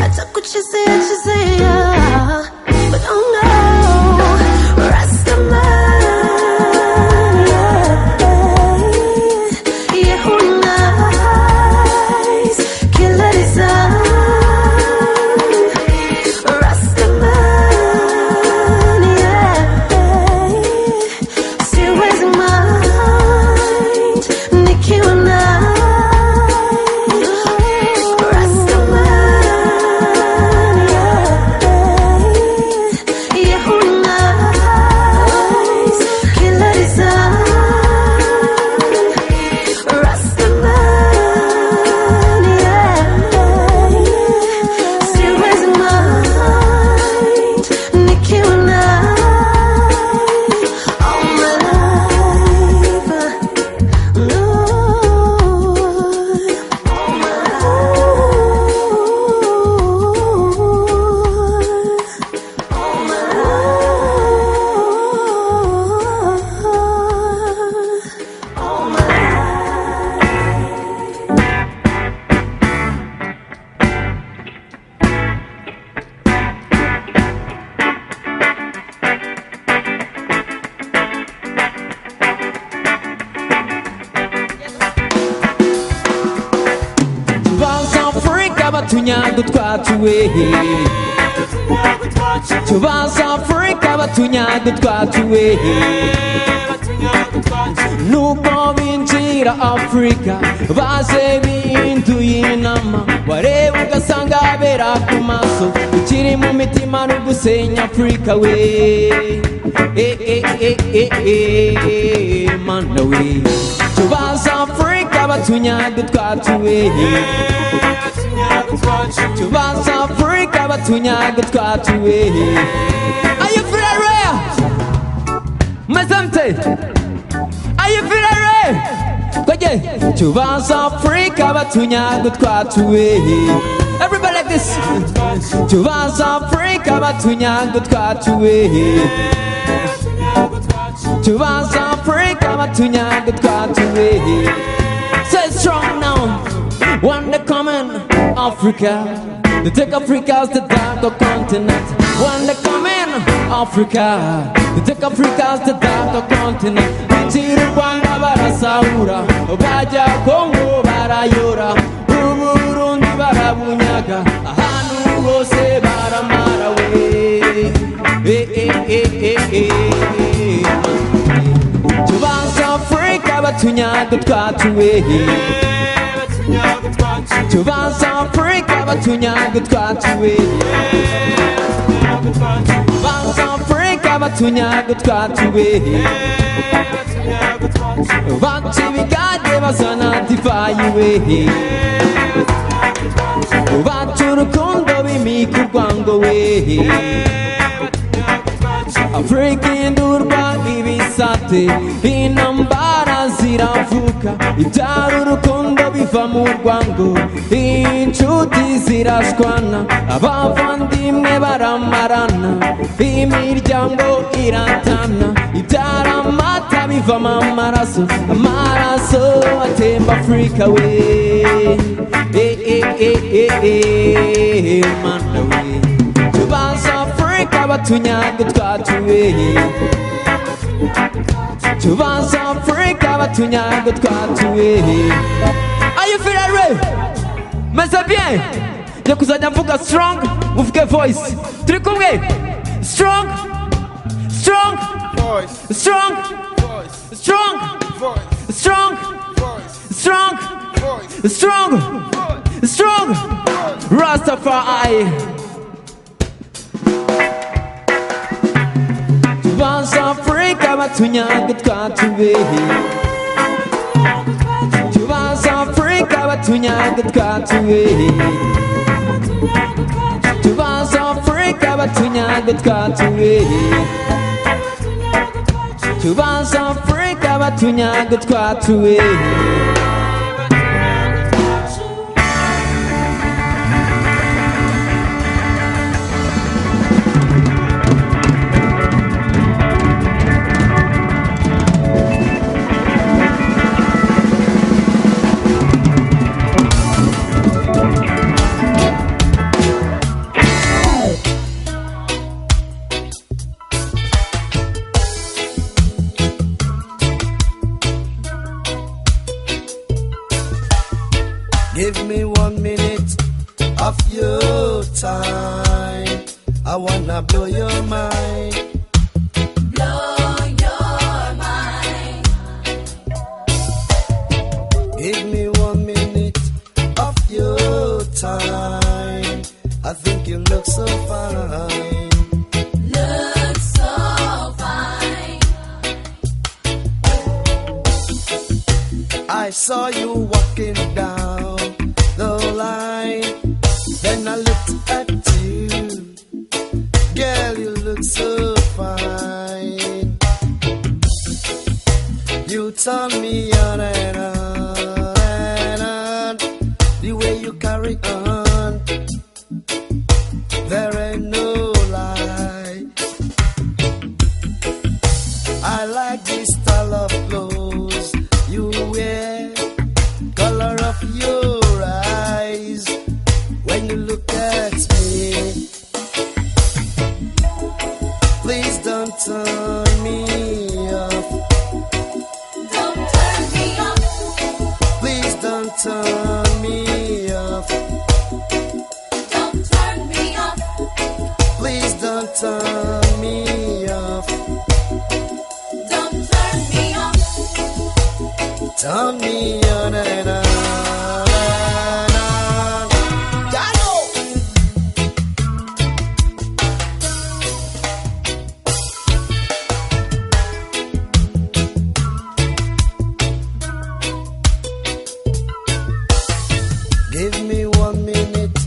atakuchezea chezea, but oh no, Rastaman. batunyago twatuwehe tubaza Afrika batunyago twatuwehe nuko binjira Afrika baze binduye inama wareba ugasanga bera ku maso ukiri mu mitima no gusenya Afrika we mana we tubaza Afrika batunyago twatuwehe tubaza Afrika batunyago twatuwehe. Are you feeling real? Mazante, are you feeling real? Koje tubaza Afrika batunyago twatuwehe. Everybody like this. Tubaza Afrika batunyago twatuwehe. Tubaza Afrika batunyaga twatuwe. Say strong now. One day coming, Africa. They take Africa as the darker continent. One day coming, Africa. They take Africa as the darker continent. Bichiri Rwanda barasahura, bajya Kongo barayora, Burundi barabunyaga, ahantu hose baramara we. Tubanza Africa batunyaga twatuwe. Tubanza Africa batunyaga twatuwe. Tubanza Africa batunyaga twatuwe. Bantu bigade bazana divayiwe. Bantu urukundo bimika urwango we. Afrika indurwa ibisate, intambara ziravuka, ibyara urukundo biva mu rwango, inshuti zirashwana, abavandimwe baramarana, imiryango iratana, ibyara amata bivamo amaraso, amaraso atemba Afrika we. Mana we. Tubanza Africa batunyaga twatuwe. Tubanza Africa batunyaga twatuwe. Are you feeling ready? Mese bien. Yo kuzajya mvuga strong, muvuge voice. Turi kumwe. Strong. Strong. Voice. Strong. Voice. Strong. Voice. Strong. Voice. Strong. Voice. Strong. Voice. Strong. Rastafari. Tubanza Africa batunyaga twatuwe. Tubanza Africa batunyaga twatuwe. Tubanza Africa batunyaga twatuwe. Tubanza Africa batunyaga twatuwe. Give me 1 minute of your time. I wanna blow your mind. Blow your mind. Give me 1 minute of your time. I think you look so fine. Look so fine. I saw you walking down the line, then I looked at you. Girl, you look so fine. You turn me on and on and on. The way you carry on, there ain't no lie. I like this style of clothes you wear, color of your eyes when you look at me. Please don't turn me off. Don't turn me off. Please don't turn me off. Don't turn me off. Please don't turn me off. Don't turn me off. Turn me on and on. Give me 1 minute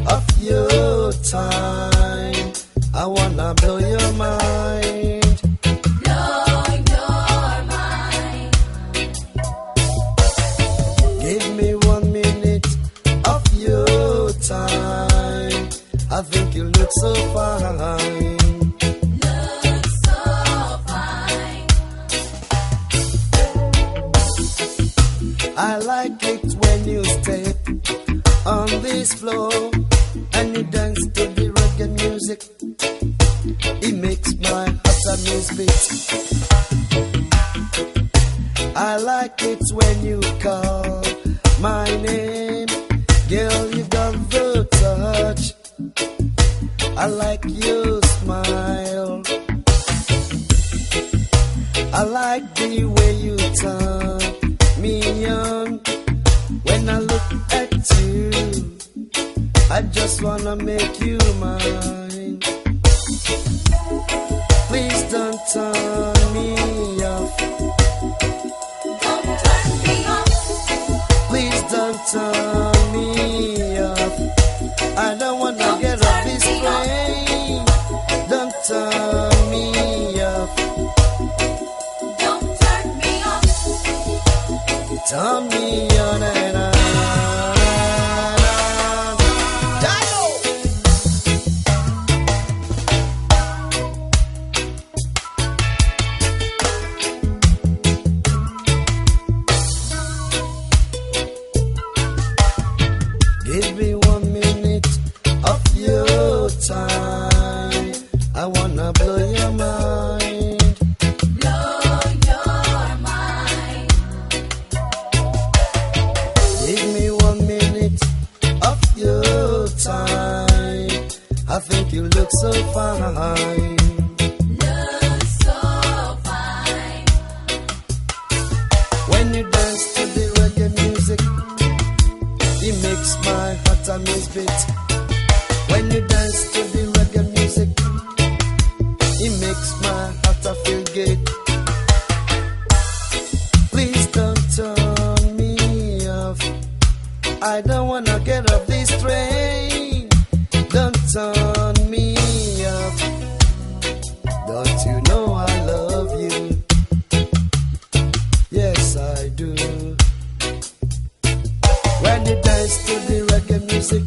of your time. I wanna blow your mind. Blow your mind. I like it when you step on this floor and you dance to the reggae music. It makes my heart a beat. I like it when you call my name, girl. You got the touch. I like your smile. I like the way you turn me on. When I look at you, I just wanna make you mine. Please don't turn me off. Don't turn me off. Please don't turn me off. I don't wanna get off this train. Don't turn me off. Don't turn me off. Turn me on and on. Give me 1 minute of your time. I wanna blow your mind. Blow your mind. Give me 1 minute of your time. I think you look so fine. Look so fine. When you dance to the reggae music, it makes my heart a beat. When you dance to the reggae music, it makes my heart a feel good. Please don't turn me off. I don't wanna get off this train. Don't turn me off. Don't you know I love you? Yes, I do. When you dance to the reggae music,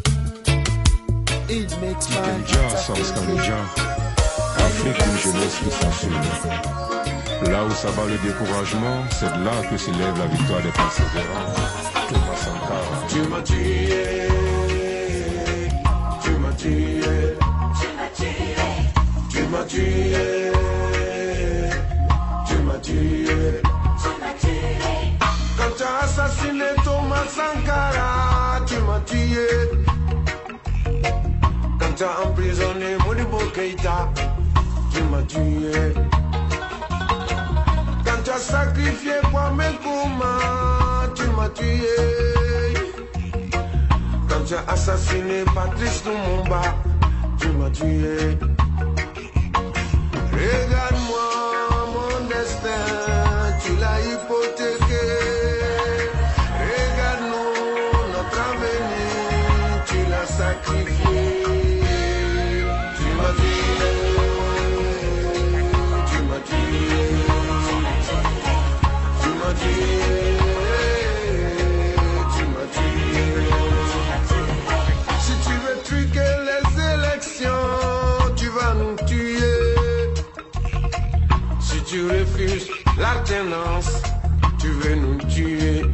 it makes my heart a feel good. Afrique, une jeunesse qui s'assume. Là où ça bat le découragement, c'est de là que s'élève la victoire des persévérants. Thomas Sankara. Tu m'as tué, tu m'as tué, tu m'as tué, tu m'as tué, tu m'as tué, tu m'as tué. Quand tu as assassiné Thomas Sankara, tu m'as tué. Quand tu as emprisonné Modibo Keïta, tu m'as tué. Quand tu as sacrifié Kwame Nkrumah, tu m'as tué. Quand tu as assassiné Patrice Lumumba, tu m'as tué. Regarde-moi mon destin, tu l'as hypothéqué. Regarde-nous notre avenir, tu l'as sacrifié. Tu m'as tué, tu m'as tué, tu m'as tué, tu m'as tué. Si tu veux truquer les élections, tu vas nous tuer. Si tu refuses l'alternance, tu veux nous tuer.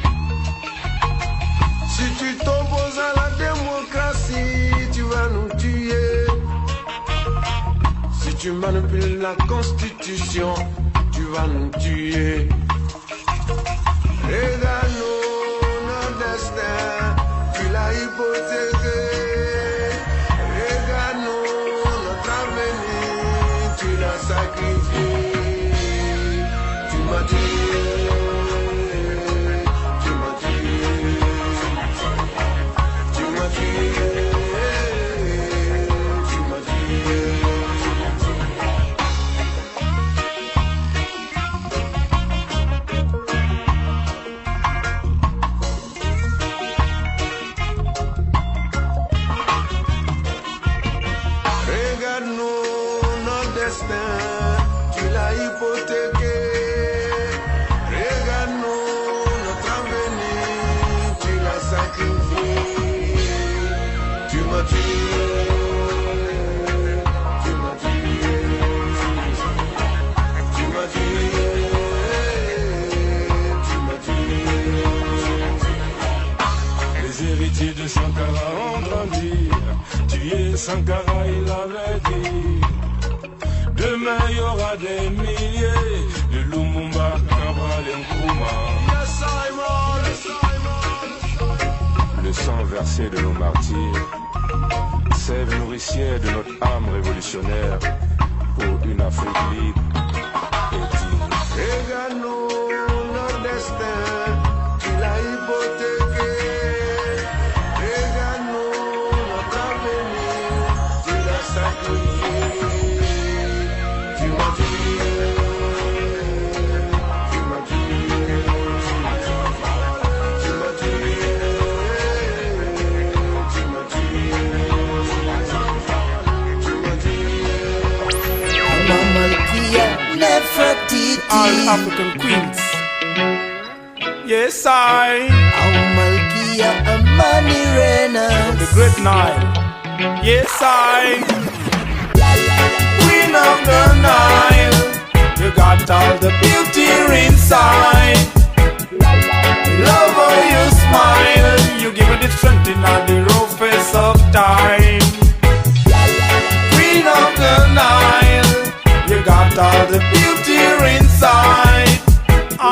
Si tu t'opposes à la démocratie, tu vas nous tuer. Si tu manipules la constitution, tu vas nous tuer. Regarde-nous notre destin, tu l'as hypothéqué. Regarde-nous notre avenir, tu l'as sacrifié. Tu m'as tué, tu m'as tué, tu m'as tué, tu m'as tué. Sankara, il avait dit, demain il y aura des milliers de Lumumba, Cabral et Nkrumah. Le sang versé de nos martyrs, sève nourricière de notre âme révolutionnaire pour une Afrique libre et digne. Regarde-nous notre destin, tu l'as hypothéqué. Regarde-nous notre avenir, tu l'as sacrifié. Tu m'as tué, tu m'as tué, tu m'as tué, tu m'as tué, All African queens. Yes, I. Malkia Amani Rena. The Great Nile. Yes, I. Queen of the Nile. You got all the beauty inside. Love how you smile. You give me the strength in all the rough face of time. Queen of the Nile. You got all the beauty inside. I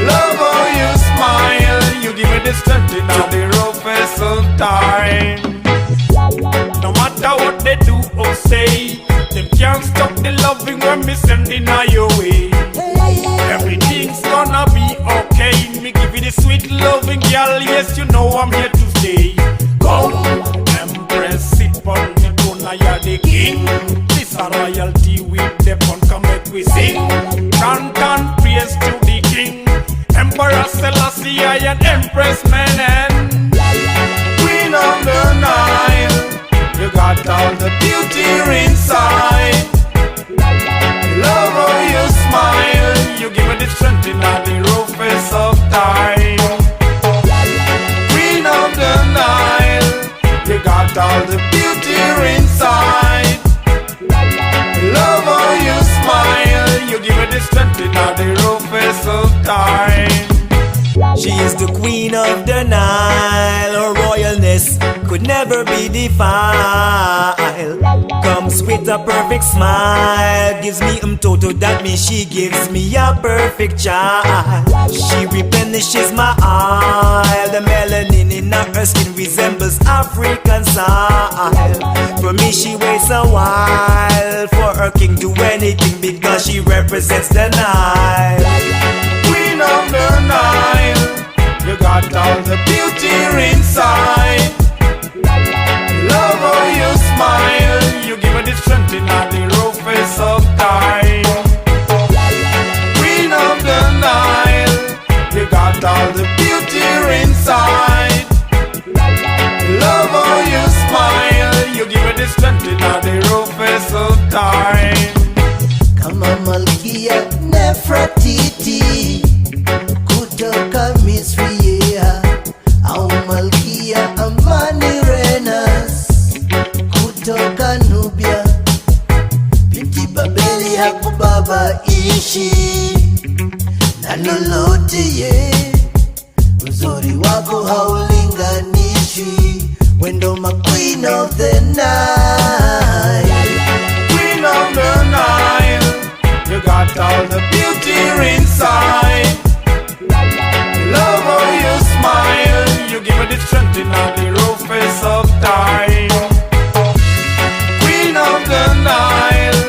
love how you smile. You give me the strength in all the roughest of time. No matter what they do or say, them can't stop the loving when me sending her your way. Everything's gonna be okay. Me give you the sweet loving, girl. Yes, you know I'm here to stay. Come, Empress, sit on the throne. You're the king. This a royalty with the fun. Come make we sing. Chant and praise to the king. Emperor Selassie and Empress Menen. Queen of the Nile. You got all the beauty inside. Love how you smile. You give me the strength in all the roughest of time. Queen of the Nile. You got all the beauty inside. Love how you smile. You give me the strength in all the roughest of time. She is the queen of the Nile. Her royalness could never be defiled. Comes with a perfect smile. Gives me toto, that means she gives me a perfect child. She replenishes my eye. The melanin in her skin resembles African style. For me she waits a while. For her king do anything because she represents the Nile. Queen of the Nile. You got all the beauty inside. Love how you smile. You give me the strength in all the roughest of time. Queen of the Nile. You got all the beauty inside. Love how you smile. You give me the strength in all the roughest of time. Kama Malkia Nefertiti kutoka Misri, au Malkia Amani Renas kutoka Nubia. Binti Babeli hapo baba ishi na lolote ye, uzuri wako haulinganishi. Wendo ma queen of the Nile. Queen of the Nile. You got all the beauty inside. Love how you smile. You give me the strength in all the roughest of time. Queen of the Nile.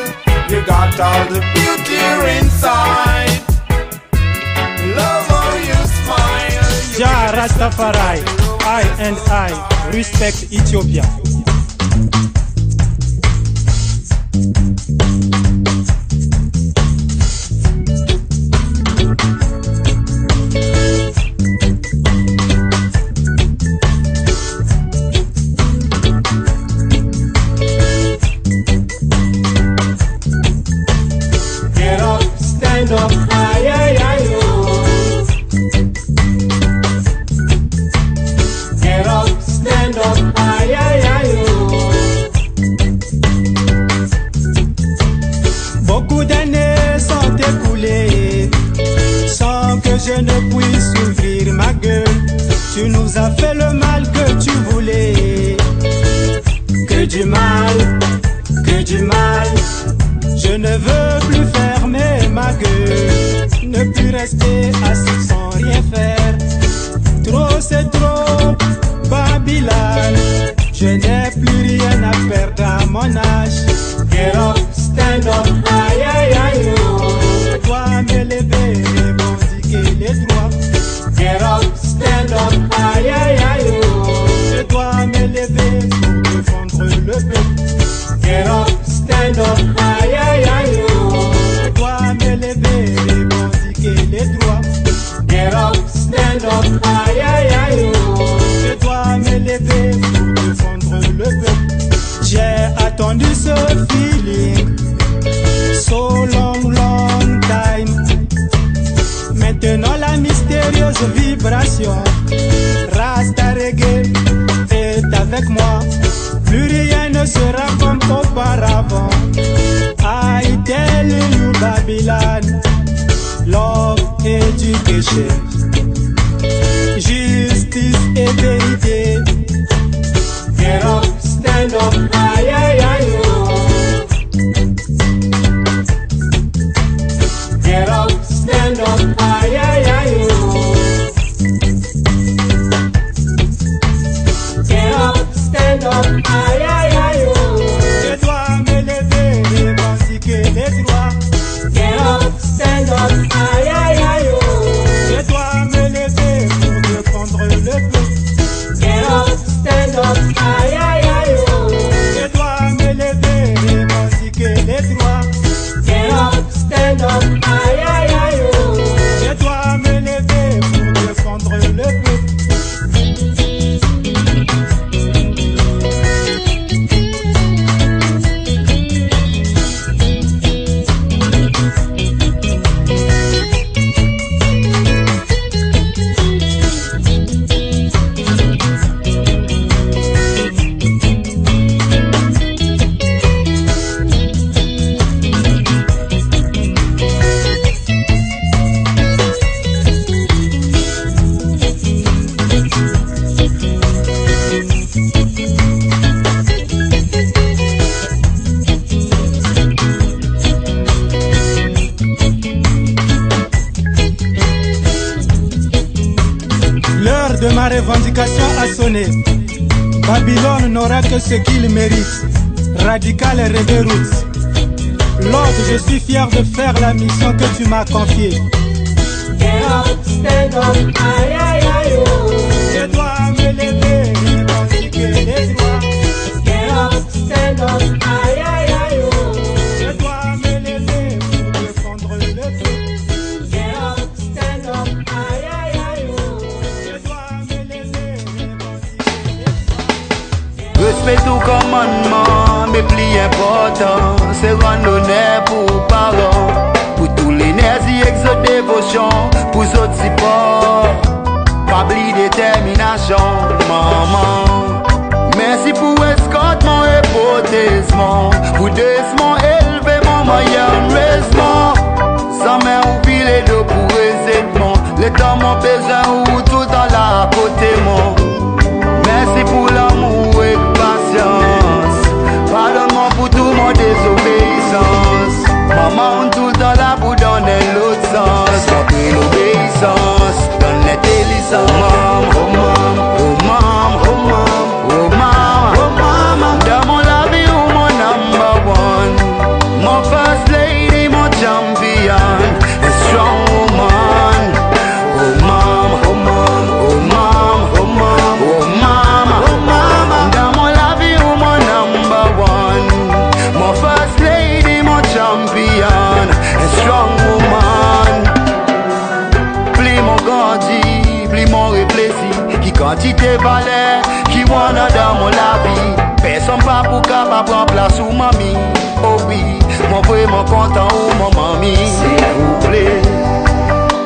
You got all the beauty inside. Love how you smile. Jah Rastafari, I and I respect Ethiopia. Get up, stand up, aye, aye, aye, oh. Get up, stand up, aïe aïe aïe oh. Beaucoup d'années sont écoulées sans que je ne puisse ouvrir ma gueule. Tu nous as fait le mal que tu voulais. Que du mal, que du mal. Je ne veux plus fermer ma gueule, ne plus rester assis sans rien faire. Trop c'est trop, Babylone. Je n'ai plus rien à perdre à mon âge. Get up, stand up, aïe aïe aïe oh. Je dois me lever, revendiquer les droits. Get up, stand up, aïe aïe aïe oh. Je dois me lever pour défendre le peuple. Get up, stand up, aïe aïe aïe oh. Je dois me lever, revendiquer les droits. Get up, stand up, aïe aïe aïe oh. Je dois me lever pour défendre le peuple. J'ai attendu ce feeling so long, long time. Maintenant la mystérieuse vibration Rasta Reggae est avec moi. Plus rien ne sera comme auparavant. I tell you Babylon, love, education, justice et vérité. Get up, stand up, aïe aïe aïe oh. Get up, stand up, aïe aïe aïe oh. Get up, stand up, aïe aïe aïe oh. Je dois me lever, revendiquer les droits. Get up, stand up, aïe aïe aïe oh. Je dois me lever pour défendre le peuple. Get up, stand up, aïe aïe aïe oh. Je dois me lever, revendiquer les droits. Get up, stand up, aïe aïe aïe oh. Je dois me lever pour défendre le peuple. L'heure de ma revendication a sonné. Babylone n'aura que ce qu'il mérite. Radical et reggae roots. Lord, je suis fier de faire la mission que tu m'as confiée. Get up, stand up, aïe aïe aïe oh. Je dois me lever, revendiquer les droits. Get up, stand up, aïe aïe aïe oh. Je dois me lever pour défendre le peuple. Get up, stand up, aïe aïe aïe oh. Je dois me lever, revendiquer les droits. Respect au commandement, mais plus important, c'est rendre honneur pour parents. Pour tout l'énergie, exode dévotion, pour autres support. Pas oublier détermination, maman. Merci pour escortement et potaissement. Pour décement, élevé, maman, y'a un raisement. Sans main ou pile d'eau pour aisément. Les temps m'ont besoin ou tout dans la côté, mon. Merci pour l'amour et patience. Pardonne-moi pour tout mon désobéissance. Maman, tout dans la boue donner l'autre sens. Montre l'obéissance, donne l'intelligence. Oh maman, oh maman, oh maman, oh maman, oh maman. Dans mon la vie, oh mon number one. Mon first lady, mon champion. A strong woman. Oh maman, oh maman, oh maman, oh maman, oh maman, oh maman. Dans mon la vie, oh mon number one. Mon first lady, mon champion. A strong woman. Pli mon grandi, pli mon réfléchi. Qui quantité valeur, qui wanna dans mon la vie. Personne pas pour capable prendre place ou mamie. Oh oui, mon vraiment content ou mon mamie. S'il vous plaît,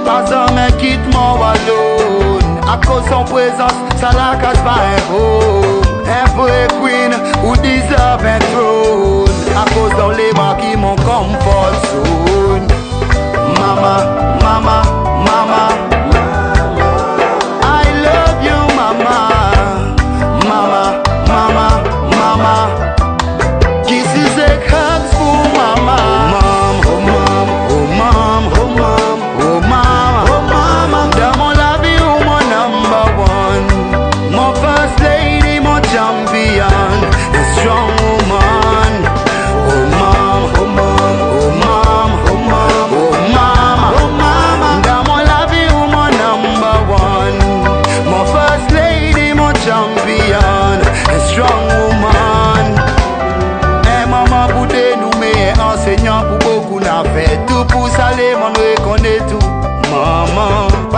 pas jamais quitte mon alone. À cause de son présence, ça la casse pas un home. Un vrai queen ou deserve un trône. À cause dans les bras qui mon comfort zone. Mama, mama, mama, I love you mama. Mama, mama, mama,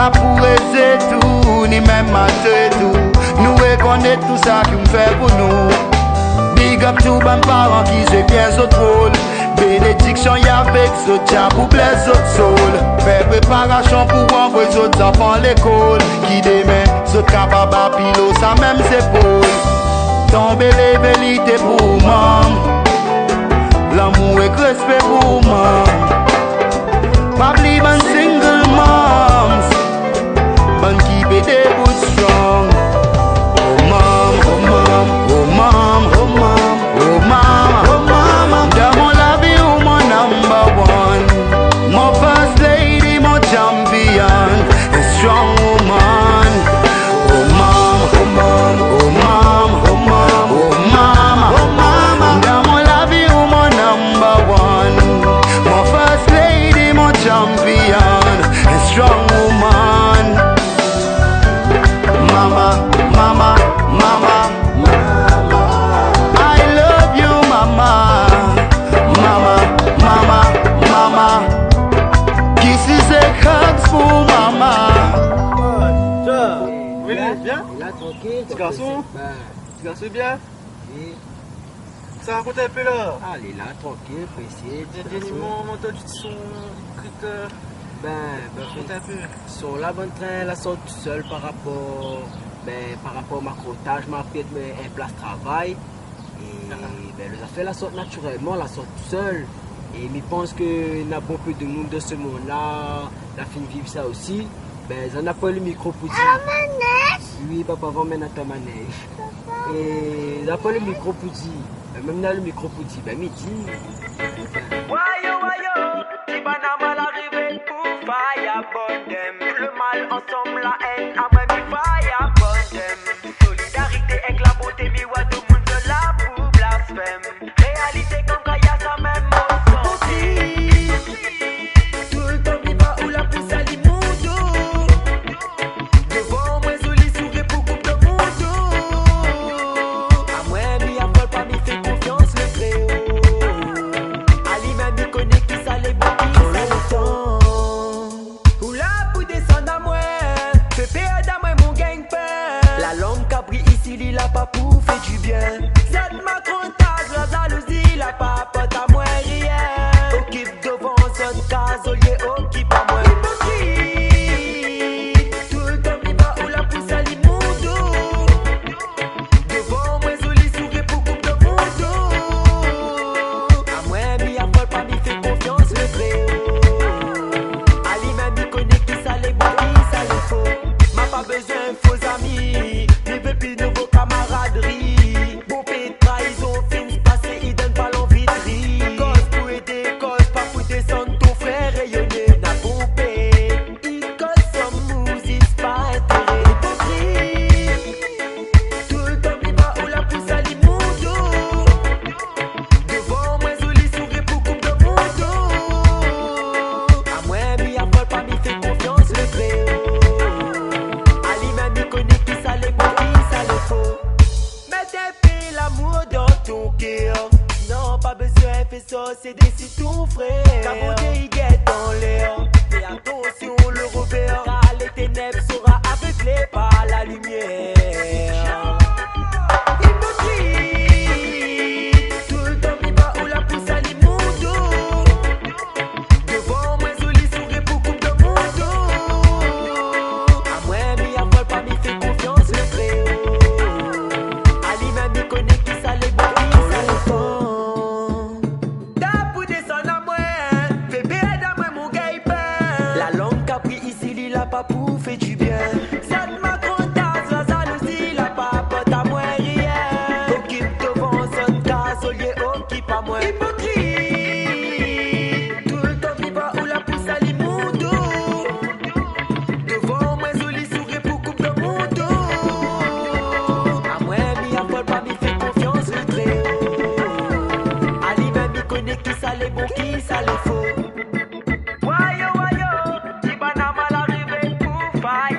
pas pour rester tout, ni même mater tout. Nous reconnaître tout ça qui me fait pour nous. Big up to mes parents qui jouent bien ce rôle. Bénédiction y'a avec ce diable pour blesser autres souls. Fais préparation pour envoyer les autres enfants à l'école. Qui demain, ce capable à pilote, ça même s'épaule. Tomber les vérités pour moi. L'amour et respect pour moi. Pas believe in single moms, but keep it they good strong. Oh mom, oh mom, oh mom, oh mom, oh mama, oh mama. Damo love you, my number one, my first lady, my champion, a strong woman. Oh mom, oh mom, oh mom, oh mom, oh mama, oh mama. Damo love you, my number one, my first lady, my champion, a strong woman. Mama, mama, mama, mama, I love you, mama, mama, mama, mama. Kisses and hugs for mama. Oui, bien. Petit garçon. Petit garçon, bien. Ça raconte un peu là. Allez là, tranquille, pressé. Mon entendu de son critère. Raconte un peu. Sur la bonne train, la sort tout seul par rapport à ma crotage, ma pied un place travail. Et les affaires la sortent naturellement, la sortent tout seul. Et je pense qu'il y a beaucoup de monde de ce monde-là, la fin vivre ça aussi. J'en ai pas le micro pour dire. Oui, papa va mener à ta manège. Et j'en ai pas le micro pour dire. Même dans le micro pour dire, midi. Wayo, Tibana mal arrivé pour fire upon them. Tout le mal ensemble, la haine, à moi, mi fire upon them. Solidarité avec la beauté, mi wa tout le monde de la pour blasphème. Réalité comme quand y'a ça même au senti. Tout le temps, mi va où la pousse à l'immondo. Devant moi, Zoli sourit pour coupe de mondo. À moi, mi a vol pas, mi fait confiance le préau. Ali même mi connaît qui ça les bons qui ça le temps. Ou là pour descendre à moi, fait perdre à moi mon gang-pain. La langue capri ici, il a pas pour fait du bien. Cette ma comptage, la jalousie, la papote à moi rien. Occupe devant cette case, au lieu occupe à moi. Hypocrite, tout le temps il va où la pousse à l'immondo. Devant moi, Zoli sourit pour coupe de mondo. À moi, mi a vol pas, mi fait confiance le préau. Ali même mi connaît qui ça les bons, qui ça les faux. M'a pas besoin de faux amis, mi veut plus de vos camaraderies. Bon pays de trahison, fin se passer, il donne pas l'envie de rire. Cause pour aider, cause pas pour descendre ton frère rayonner. N'a poupée, il cause son musique, pas intérêt. Hypocrite, tout le temps il va où la pousse à l'immondo. Devant moi, Zoli sourit pour coupe de mondo. À moi, mi a vol pas, mi fait confiance le préau. Ali même mi connaît qui ça les bons, qui ça les faux. Mettez l'amour dans ton cœur. Non, pas besoin de faire ça, c'est des ton frère. Ta beauté il guette dans l'air. Fais attention le revers, car les ténèbres sera aveuglé par la lumière. Hypocrite, tout le temps il va où la pousse à l'immondo. Devant moi, Zoli sourit pour coupe de mondo. À moi, mi a vol pas, mi fait confiance le préau. Ali même mi connaît qui ça les bons, qui ça les faux. T'as pour descendre à moi, fais perdre à moi mon gay-pain. La langue capri ici, il a pas pour fait du bien. Cette ma comptage, la jalousie, la papote à moi rien. Occupe devant cette case, au lieu occupe à moi. Hypocrite, tout le temps il va où la pousse à l'immondo. Devant moi, Zoli sourit pour coupe de mondo. À moi, mi a vol pas, mi fait confiance le préau. Ali même mi connaît qui ça les bons, qui ça les faux. Wayo, Tibana mal arrivé pour fire.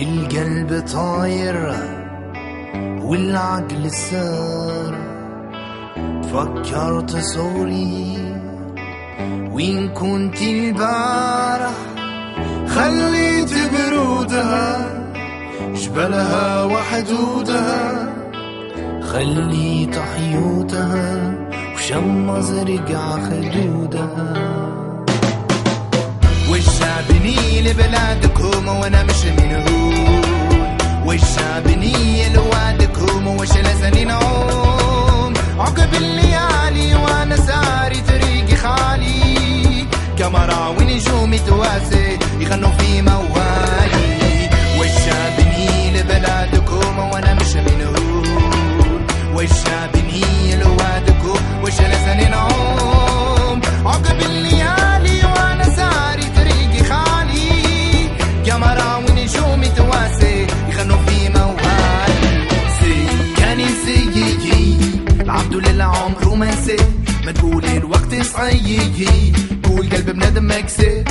القلب طاير والعقل سار. فكرت صوري وين كنت البارح، خليت برودها جبلها وحدودها، خليت حيوتها وشمز رجع خدودها. والشعبني لبلادكم وانا مش منهون، والشعبني لوادكم وش لسني نعوم. عقب الليالي وانا ساري طريقي خالي، كاميرا ونجومي تواسي يغنوا في موالي. والشعبني لبلادكم وانا مش منهون، والشعبني لوادكم وش لسني نعوم. عقب الليالي وانا ساري طريقي خالي، كاميرا ونجومي تواسي يغنوا في موالي. كاني سيجي العبد لله عمره ما نسي، ما تقول الوقت صعيي قول قلب بنادم مكسي.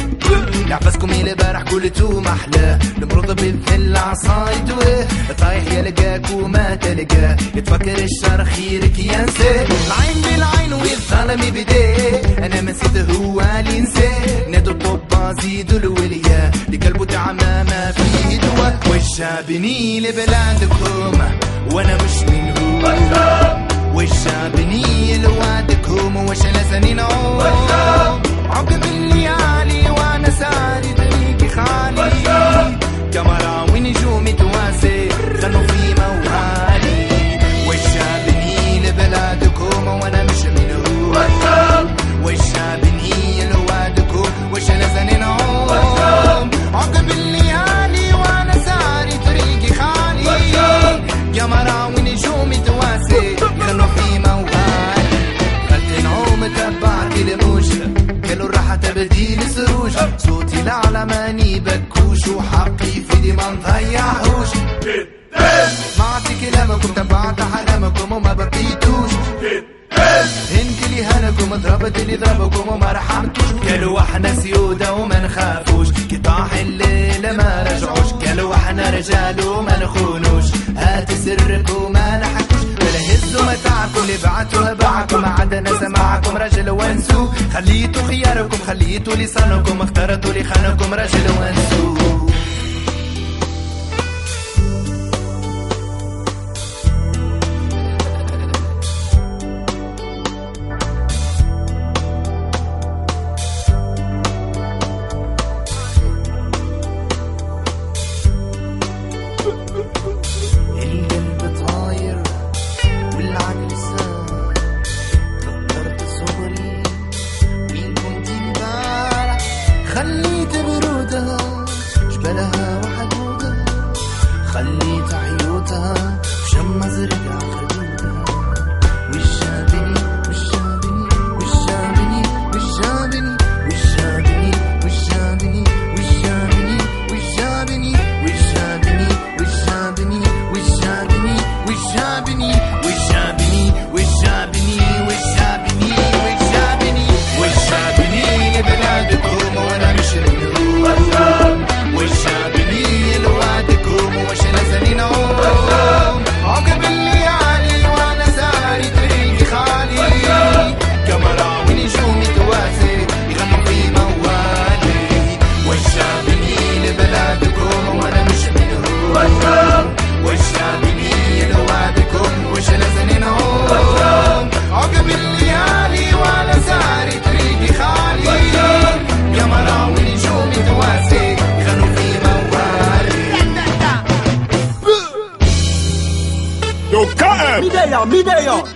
لعبسكم اللي بارح قلتو محلاه، المرض بالذل عصايدوه، طايح يلقاك وما تلقاه، يتفكر الشر خيرك ينسى. العين بالعين والظلم بديه، انا ما نسيت هو اللي نساه. نادو الطب زيدوا الولياه، لقلبه تعمى ما فيه دواء. والشعبني لبلادكم وانا مش منهم، والشعبني لوادكم وش لسني نعوم. عقب الليالي وانا ساري طريقي خالي، كاميرا ونجومي تواسي غنوا في موالي. والشعبني لبلادكم وانا مش منهم، والشعبني لوادكم وش لسني نعوم. عقب الليالي وانا ساري طريقي خالي، كاميرا ونجومي تواسي غنوا في موالي. خدت نعوم تبعت الموجة كلوا الراحة تبديل سروج، صوتي لعلى ماني بكوش وحقي في دي ما نضيعهوش. سمعت كلامكم تبعت حلامكم وما بقيتوش، انت اللي هنكم ضربت اللي ضربكم وما رحمتوش. قالوا احنا سيودة وما نخافوش، قطاع الليل ما رجعوش. قالوا احنا رجال وما نخونوش، هات سرك وما نحكوش. ولا هزوا متاعكم اللي بعتوها باعكم، ما عندنا سماعكم رجل وانسو. خليتوا خياركم خليتوا لسانكم، اخترتوا لي خانكم رجل وانسو.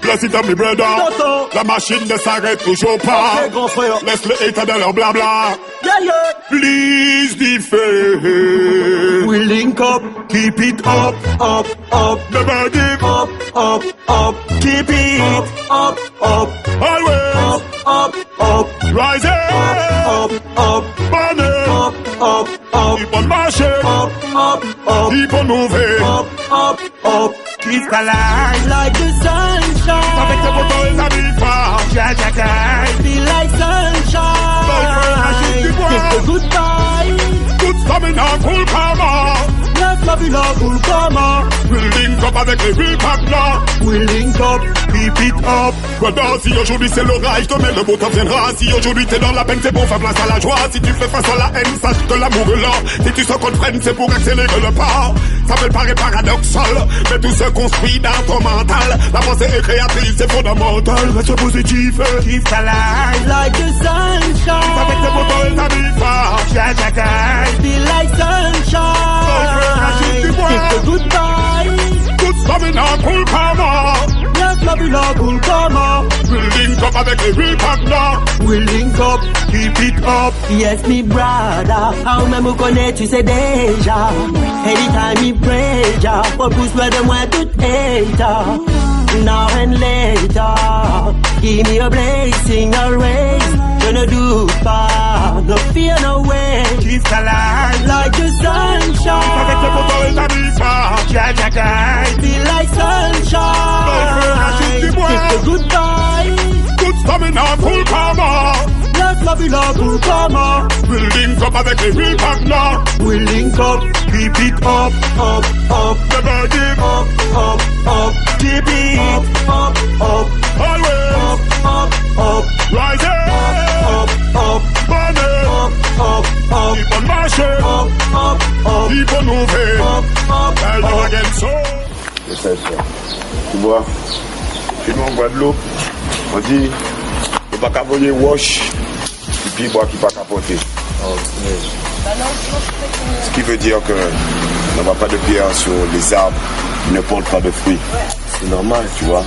Blessed of me brother, la machine ne s'arrête toujours pas. Laisse le état de leur blabla. Please defend. We link up, keep it up, up, up. Never give up, up, up. Keep it up, up, always up, up, up. Rising up, up, burning up, up, up. Keep on marching up, up, up. Keep on moving up, up, up. Keep alive like the sunshine. Avec tes photos et amis forts. Feel like sunshine. Take the goodbye. Good stamina, full power. Love la ville pour comment. We'll link up avec les real partners. We'll link up, keep it up. Brother, si aujourd'hui c'est l'orage, demain le beau temps viendra. Si aujourd'hui t'es dans la peine, c'est pour faire place à la joie. Si tu fais face à la haine, sache que l'amour est là. Si tu sens qu'on te freine, c'est pour accélérer le pas. Ça peut paraître paradoxal, mais tout se construit dans ton mental. La pensée est créatrice, c'est fondamental. Reste positif, keep ta life like the sunshine. Avec tes motos et ta vie fort. Be like sunshine. Keep the good vibes. Good stamina, cool karma. Yes, la ville pour comment. We'll link up avec les real partners. We'll link up, keep it up. Yes, me brother. How me connais, tu sais déjà. Anytime me pray, ja. Pour pousser de moi tout hater. Now and later. Give me a blessing, always. Je ne doute pas, no fear, no way. Keep ta life like the sunshine. Avec tes motos et ta vie fort. Be like sunshine. Keep the good vibes. Good stamina, full karma. Yes, la ville pour comment. We'll link up avec les real partners. We'll link up, keep it up, up, up. Never give up, up, up. Keep it up, up, always up, up, up. Rising up, up, burning up, up. Keep on marching up, up, up. Keep on moving up, up, tell you again so. C'est ça, tu vois, chez nous en Guadeloupe, on dit, il n'y a pas qu'à voler wash, et puis boire qui pas capoter. Ce qui veut dire que on n'a pas de pierre sur les arbres, ne porte pas de fruits. C'est normal, tu vois.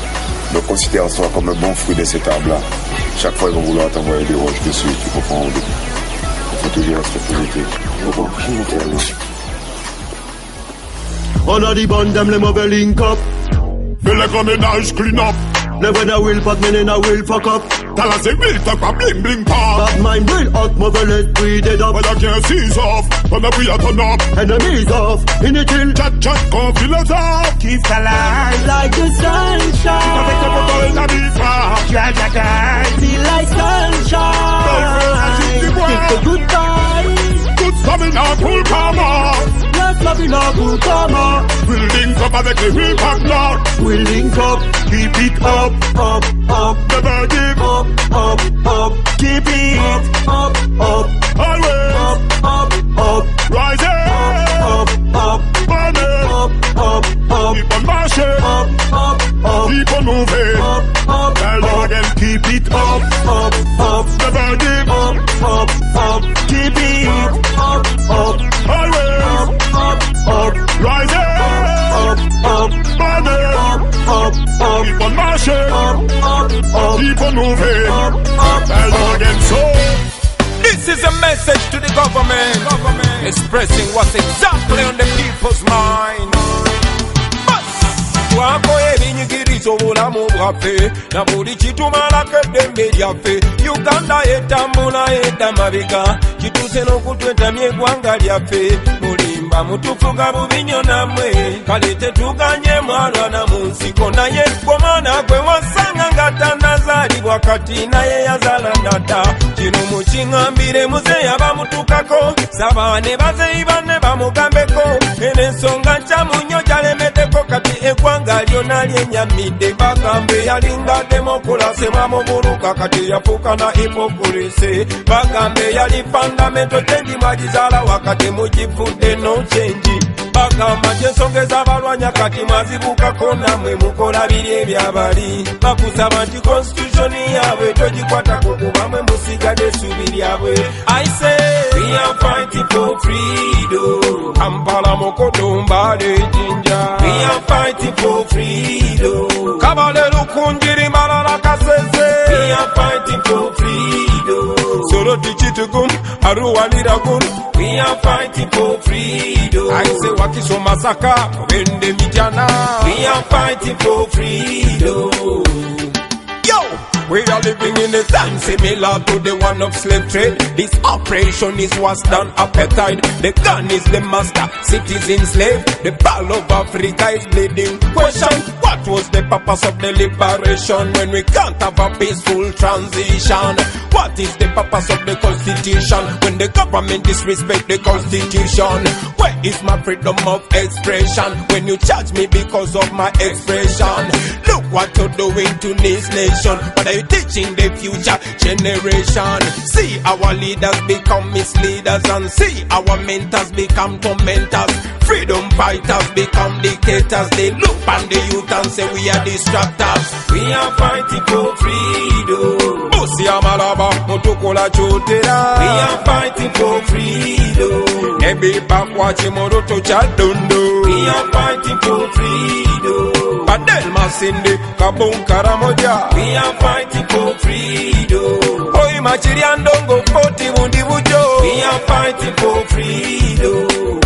Donc considère-toi comme un bon fruit de cet arbre-là. Chaque fois, ils vont vouloir t'envoyer des roches dessus, tu comprends? Il faut toujours rester positif. On a dit bon, them les mauvais link up. Fais le grand ménage, clean up. Never na will fuck me, then I will fuck up. T'as la c'est real, t'as pas bling bling pop. But mine real hot, mother let's breathe it up. But I can't seize off, when the we are turn up. Enemies off, in the chill. Chat, confidence off. Keep the light like the sunshine. Avec tes motos et ta vie fort. Be like sunshine. Keep the good vibes. Good stamina, cool karma. Yes, la ville pour comment. We'll link up avec les real partners. We'll link up, keep it up, up, up. Never give up, up, up. Keep it up, up. Always up, up, up. Rising up, up, burning up, up, up. Keep on marching up, up, up. Keep on moving up, up, tell you again, keep it up, up, up. Never give up, up, up. Keep it up, up. Always up, up. Rising up, up, burning up, up, up. Keep on marching up, up. Keep on moving up, tell you again so. This is a message to the government, expressing what's exactly on the people's mind. Twakola ebinyigiriza obulamu bwaffe na buli kitumalako eddembe lyaffe. Uganda etambula edda mabega kituuse n'okutwetamya eggwanga lyaffe. Mulimba mutufuga bubinyo nammwe kale tetuganye mwalwana mu nsiko naye gomana gwe wasanga nga tannazaalibwa kati naye yazaala ndadda. Kino mukiŋŋambire muzeeyi abamutukako sabaane bazeeyi banne bamugambeko en'ensonga nkyamu nnyo gyalemeddeko kati eggwanga lyonna lyenyamidde. Bagambe yalinga demokulasi bamubuluka kati yafuuka na hipokulisi. Bagambe yali fundamento change mwagizaala wakati mugifudde no change. Bagamba gyensonga ez'abalwanya kati mwazibukako nammwe mukola biri ebyabali. Bakusaba nti constitution yaabwe togikwatako kubamwe musigadde essuubi lyabwe. I say we are fighting for freedom. Kampala Mukoto Mbale Jinja. We are fighting for freedom. Kabale Lukunjiri Malala Kasese. We are fighting for freedom. Soroti Chitugum Arua Liragun. We are fighting for freedom. I say Wakiso Masaka Wende Mijana. We are fighting for freedom. Yo! We are living in a time similar to the one of slave trade. This operation is worse than apartheid. The gun is the master, citizen slave. The ball of Africa is bleeding. Question, what was the purpose of the liberation when we can't have a peaceful transition? What is the purpose of the constitution when the government disrespect the constitution? Where is my freedom of expression when you charge me because of my expression? Look what you're doing to this nation. What are you teaching the future generation? See our leaders become misleaders and see our mentors become tormentors. Freedom fighters become dictators. They look on the youth and say we are distractors. We are fighting for freedom. Busi amalaba mutukola chotera. We are fighting for freedom. Nebi bakwachi moroto chadondo. We are fighting for freedom. Padel masinde kabun karamoja. We are fighting for freedom. Oi machiri andongo poti bundi bujo. We are fighting for freedom.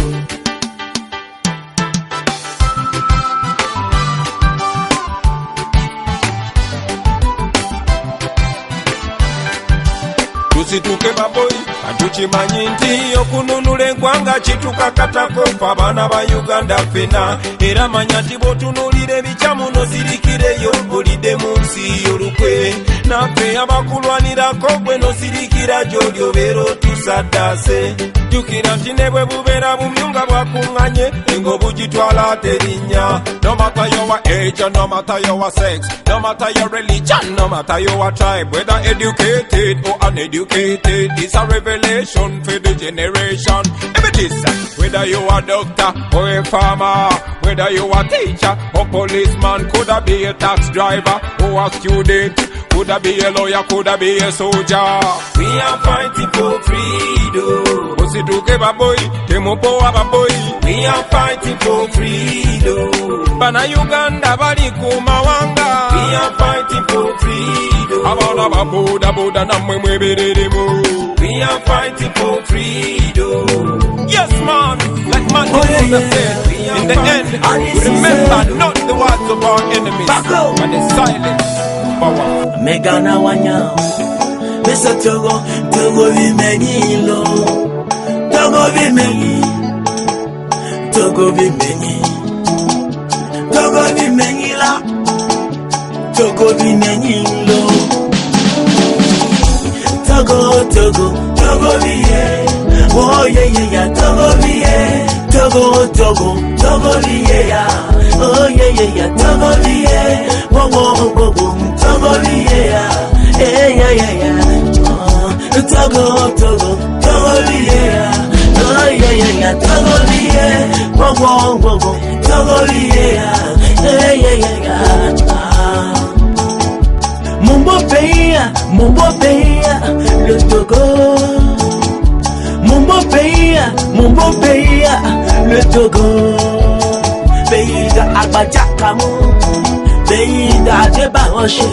Tusituke baboyi atuchimanyi nti okununula eggwanga kitukakatako abana ba Uganda fena era manya nti bw'otunuulira ebikyamu nozirikireyo bulidde mu nsi y'olukwe naffe abakulwanirako gwe nozirikira gy'oli obeera otusaddase jjukira nti ne bwe bubeera bumyunga bwakuŋŋanye engo bugitwala terinnya. No matter your age, no matter your sex, no matter your religion, no matter your tribe, whether educated or uneducated, it's a revelation for the generation. If it is, whether you a doctor or a farmer, whether you a teacher or policeman, could have be a tax driver or a student, could have be a lawyer, could have be a soldier. We are fighting for freedom. Usituke baboy, temupoa baboy. We are fighting for freedom. Bana Uganda bali kumawanga. We are fighting for freedom. Abana baboda boda na mwemwe bereremu. We are fighting for freedom. Yes man, like Martin Luther said, in the end, we remember not the words of our enemies, but the silence of our Megana wanyao Mesa Togo vimenyi lo Togo vimenyi Togo vimenyi Togo vimenyi la Togo vimenyi lo Togo viye Oh yeah Togo viye Togo viye ya Oh yeah Togo viye Wo Togo viye ya yeah Togo viye ya Oh yeah Togo viye Wo Togo viye ya yeah Mon beau pays, le Togo. Mon beau pays, le Togo. Pays d'Abadjakamu, pays d'Adebaroché.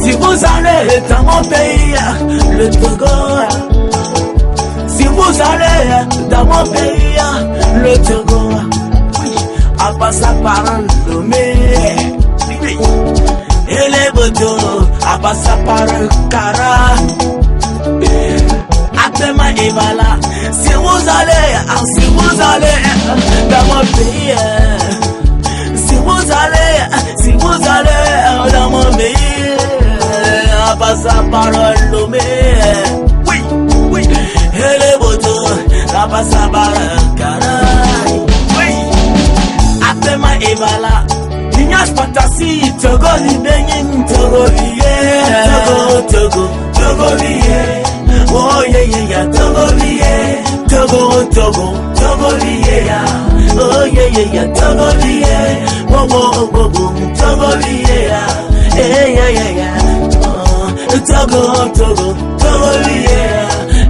Si vous allez dans mon pays, le Togo. Si vous allez dans mon pays, le Togo. À passer par un Lomé. Et les bodos, à passer par un Kara. Appelle-moi Evala. Si vous allez dans mon pays, si vous allez dans mon pays, à passer par un Lomé. Oui. Et les bodos, à passer par un Kara. Oui. Appelle-moi Evala. Nias Patasi, Togo Libenin, Togo Vie, Togo Vie. Oh yeah, Togo Vie, Togo Vie, oh yeah, Togo Vie, Togo Vie, yeah. Togo Vie,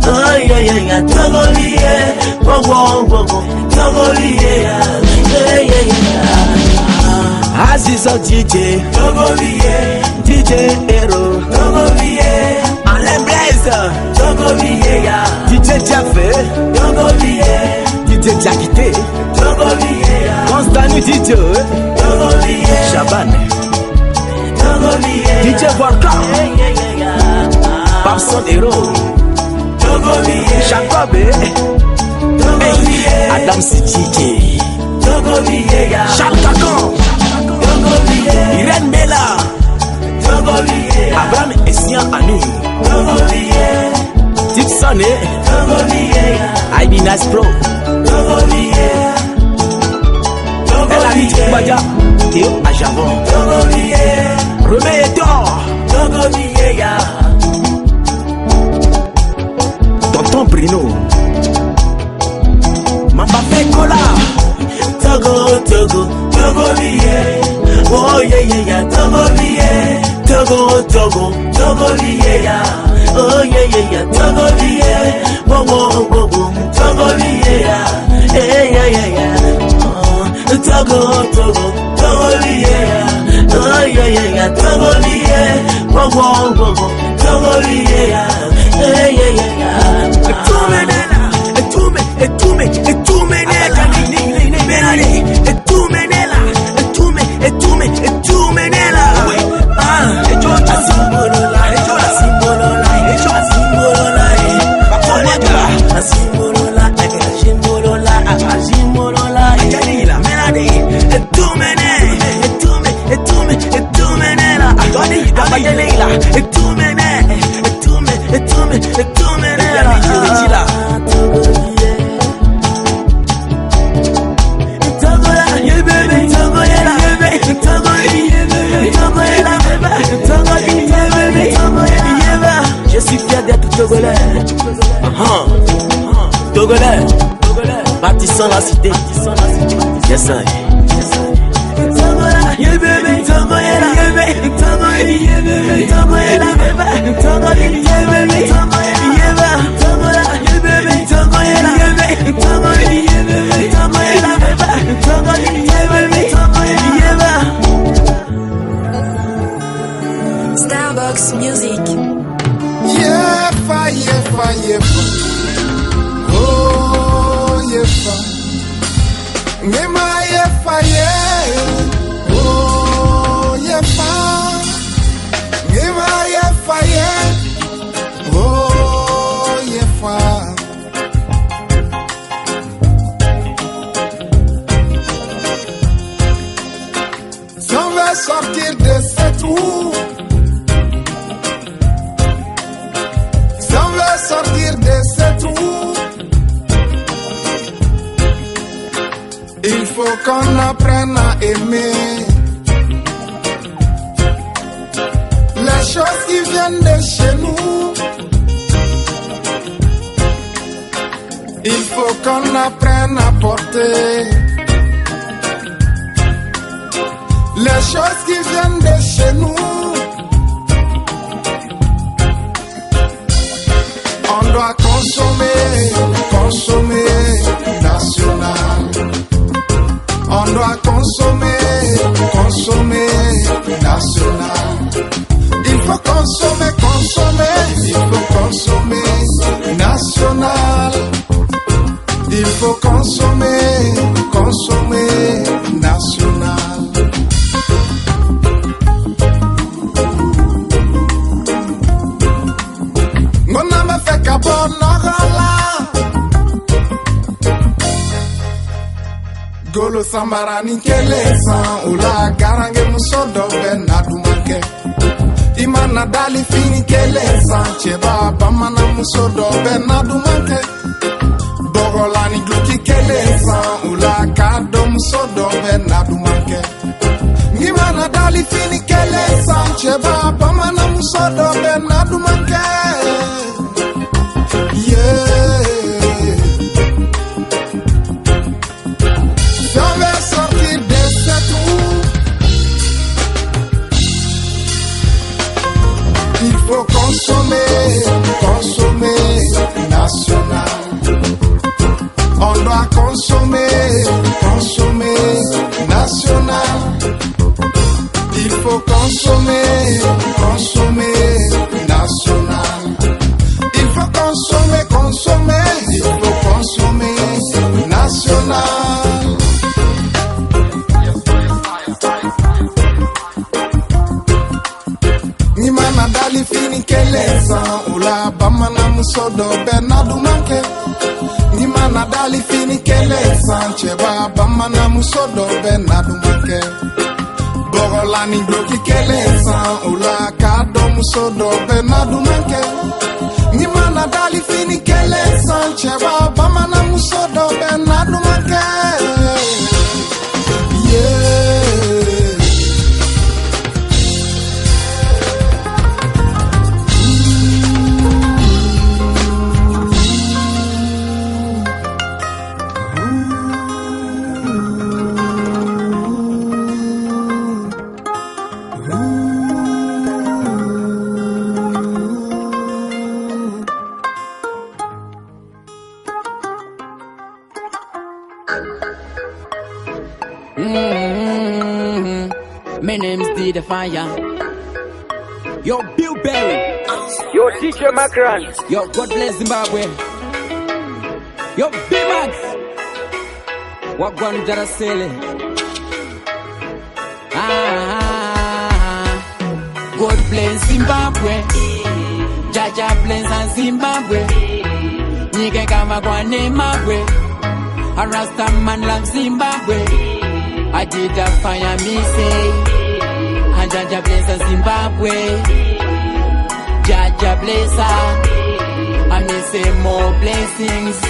oh yeah, Togo Vie, Togo Vie, yeah. Azizo DJ, Togo Vie, DJ Hero, Togo Vie, Alain Blaise, Togo Vie, DJ Jaffe, Togo Vie, DJ Jakite, Togo Vie, Constanu DJ, Togo Vie, Shaban, Togo Vie. DJ Volca, Babson Hero, Jacob, Adam City, Charles Kakan, Irène Mela, Abraham Essien Anu, Dixon, IB Nice Pro, Elani Tibaya, Théo Ajavon, Remé Edor, Tonton Bruno, Mamba Fekola, Togo, oh yeah, Togo, oh yeah, Togo, Je suis fier d'être Togolais. Togolais, bâtissant la cité. Yes, sir. Starbucks Music. Yefa. Oh, yefa. Ngema yefa, yeah. Oh, yefa. Ngema yefa, yeah. Oh, yefa. Si on veut sortir de ce trou, sortir de ce trou, il faut qu'on apprenne à aimer les choses qui viennent de chez nous. Il faut qu'on apprenne à porter les choses qui viennent de chez nous. On doit consommer national. On doit consommer national. Il faut consommer national. Il faut consommer national. Golo sambarani kele san ula garange musodo bena dumake imana dali fini kele san cheba bamana musodo bena dumake dogolani gluki kele san ula kado musodo bena dumake imana dali fini kele san cheba bamana musodo bena dumake. Yeah. Il faut consommer national. On doit consommer national. Il faut consommer national. Il faut consommer national. dali fini kelesa ula bamana musodo Bernardo manke ni mana dali fini kelesa cheba bamana musodo Bernardo manke Borola ni bloki kelesa ula kado musodo Bernardo manke ni mana dali fini kelesa cheba bamana musodo Bernardo manke My name's D the Fire. Yo, Bill Berry. Yo, DJ Macron. Yo, God bless Zimbabwe. Yo, B-Max. Wagwan Jarasele. God bless Zimbabwe. Jaja bless Zimbabwe. Nige kama kwa nemabwe. A Rasta man love Zimbabwe. I did a fire me say and Jaja bless Zimbabwe. Jaja bless her. I may say more blessings.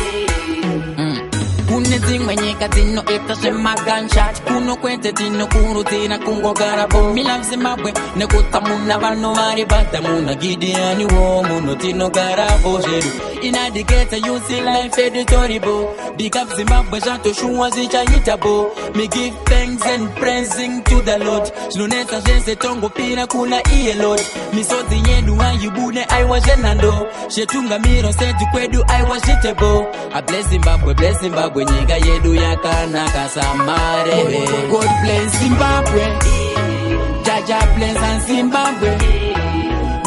Kunezing manyeka tino ekashe gunshot. Kuno kwente tino kuru tina kungo garabo. Me love Zimbabwe. Nekutamuna vano vari batamuna Gideoni wo muno tino garabo jeru. Ina the ghetto you see life editorial. Big up Zimbabwe jato shuwa zicha hitabo. Me give thanks and praising to the Lord. Snuneta jense tongo pira kuna iye Lord. Misozi yendu ayubune I was jenando. Shetunga miro setu kwedu I was hitabo. I bless Zimbabwe nyiga yedu yakana kasamare. God bless Zimbabwe. Jaja bless Zimbabwe.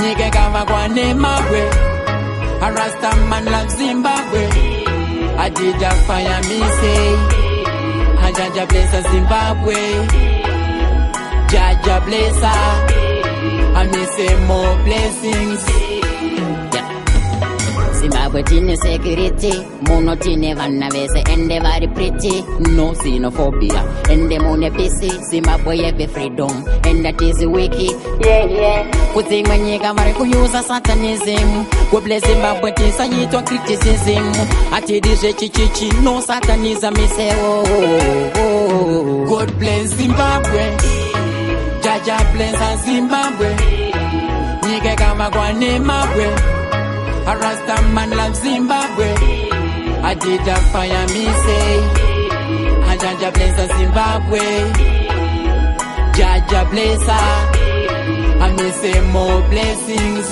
Nyiga kama kwa nemabwe. A Rasta man love Zimbabwe. I did a fire me say and Jaja bless Zimbabwe. Jaja bless her. I me say more blessings. Zimbabwe tine security, muno tine vana vese ende vari pretty. No xenophobia, ende mune PC. Zimbabwe yeve freedom, ende tizi wiki. Yeah. Kuzimwe nyika vari kuyuza satanism. Kuble Zimbabwe tisa yitwa criticism. Atidije chichichi, no satanism ise oh. God bless Zimbabwe. Jaja bless Zimbabwe. Nyike kama kwa nemabwe. A Rasta man love Zimbabwe. I did a fire me say and Jaja bless Zimbabwe. Jaja bless her. I me say more blessings.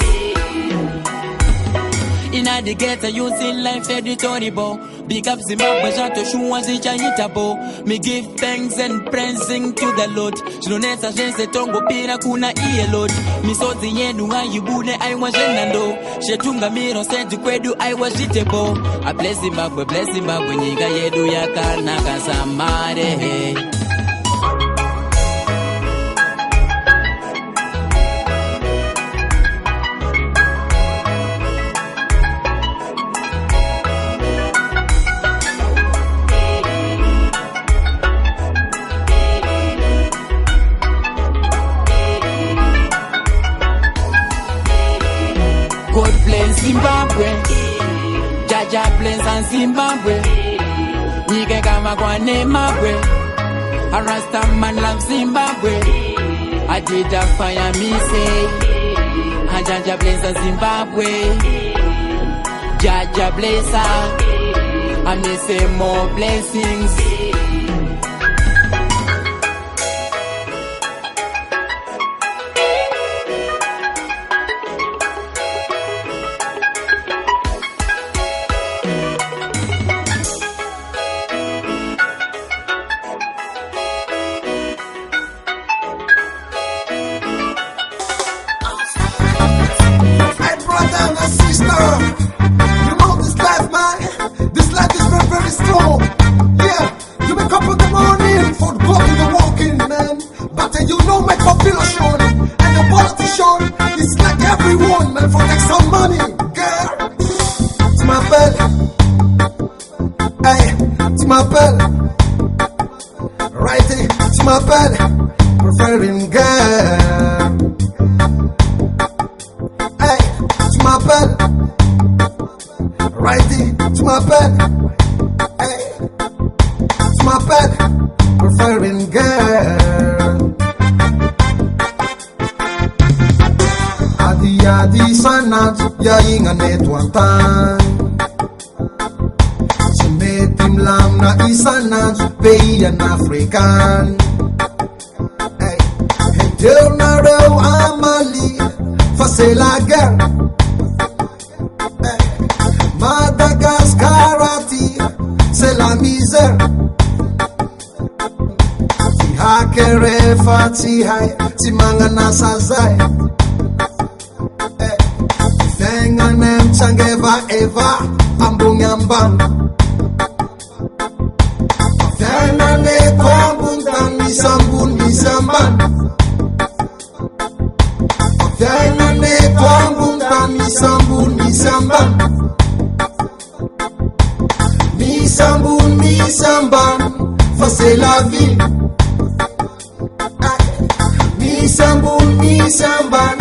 Inna the ghetto you see life editorial. Big up Zimbabwe jato shuwa zicha hitabo. Me give thanks and praising to the Lord. Snuneta jense tongo pira kuna iye Lord. Misozi yenu ayubune I was jenando. Shetunga miro setu kwedu I was hitabo. I bless Zimbabwe nyiga yedu yakana kasamare. God bless Zimbabwe. Jaja bless Zimbabwe. Nige kama kwa nemabwe. A Rasta man love Zimbabwe. I did a fire me say and Jaja bless Zimbabwe. Jaja bless her. I may say more blessings. You know this life, man. This life is very, very strong. Yeah. everyone, man, for take some money, girl. Tu m'appelles, hey, tu m'appelles, righty, tu m'appelles, preferring girl. Hey, tu m'appelles, righty, tu m'appelles, hey, tu m'appelles, preferring girl. Adi sanat, ya inga netwantan. Simetim lam na isanat, pays African. Hey, hey, na rew amali, face la guerre. Hey, Madagascarati, c'est la misère. Ti hakere fati hai, ti mangana sazai. Nenganem changeva eva ambungambang. Tenane kwambuntan misambun misamban. Tenane kwambuntan misambun misamban. Misambun misamban, face la vie. Misambun misamban,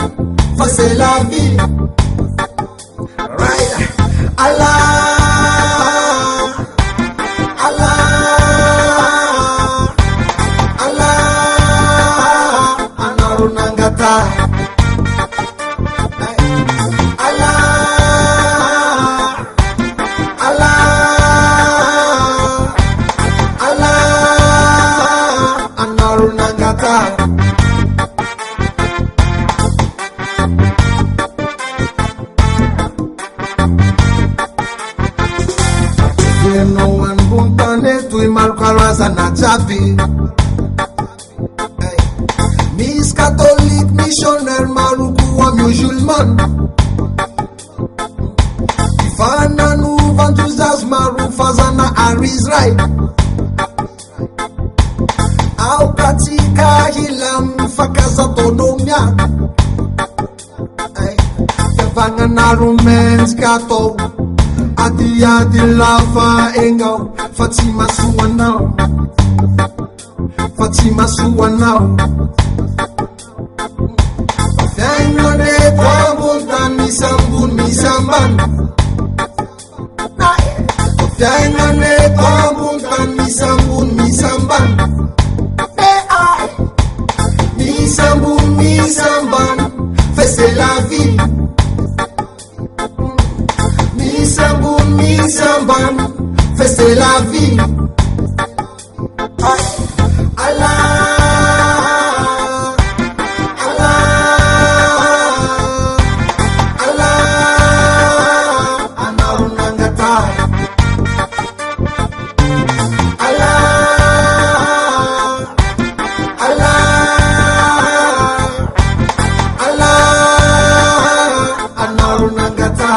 face la vie. Allah, Allah, Allah, Anarunangata. Allah, Allah, Allah, Anarunangata. No one buntane tu imalkaraza na chapi. Miss Catholic missionnaire maruku wa musulman. Ifana nu vantuzas marufazana arizrai. Au katika hilam fakaza tonomia. Tevanga na romance kato. Adi lava engau, Fatima suwanau, Fatima suwanau. Tengone kwambuntan misambun misamban. Tengone kwambuntan misambun misamban. Misambun misamban, fais la vie. Misamban, fais la vie. Allah, Allah, Allah, Anarunangata. Allah, Allah, Allah, Anarunangata.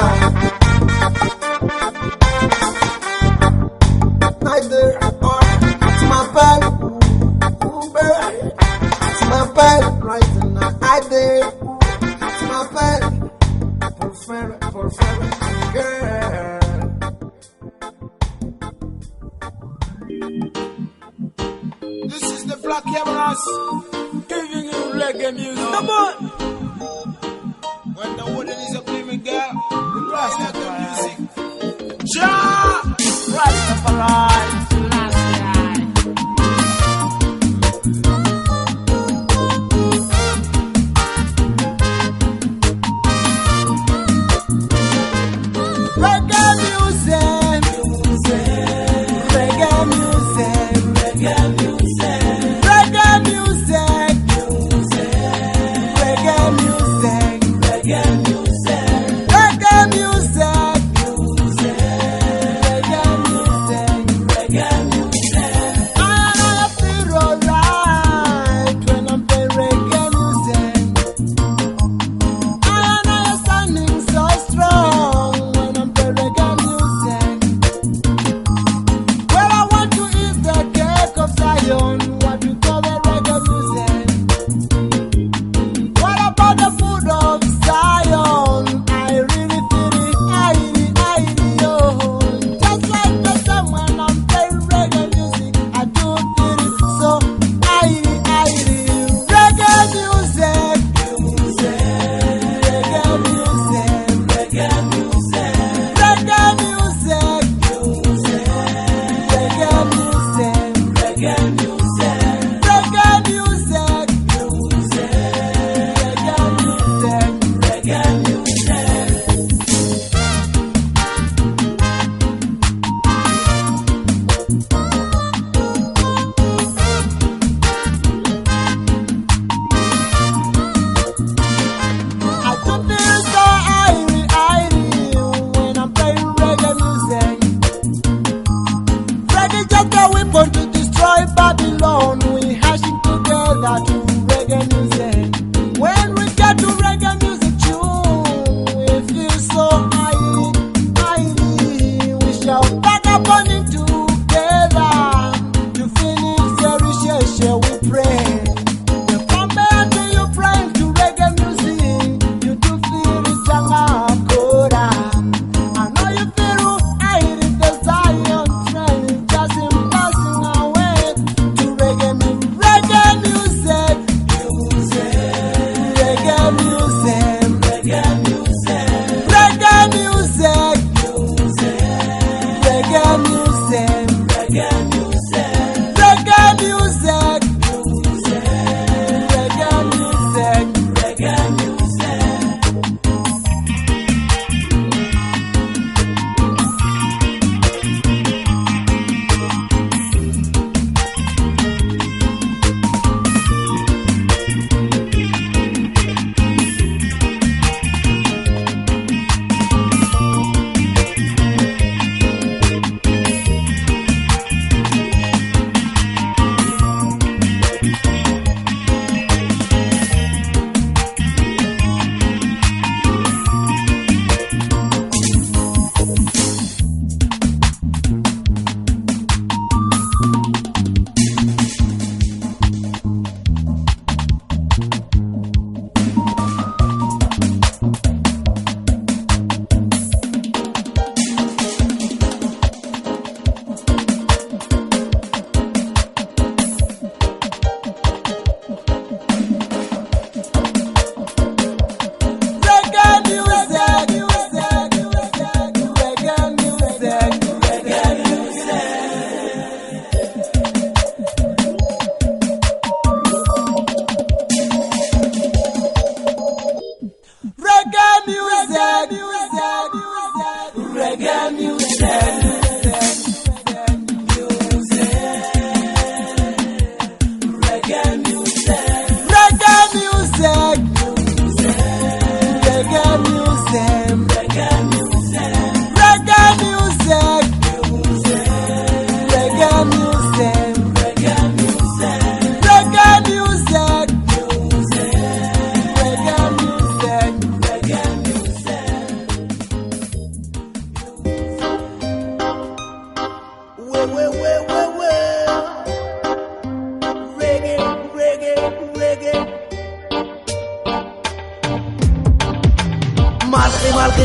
This is the Black Cameras giving you reggae music. Come on! When the wooden is a playing girl, the blast reggae music. Ja! Rastafari! Reggae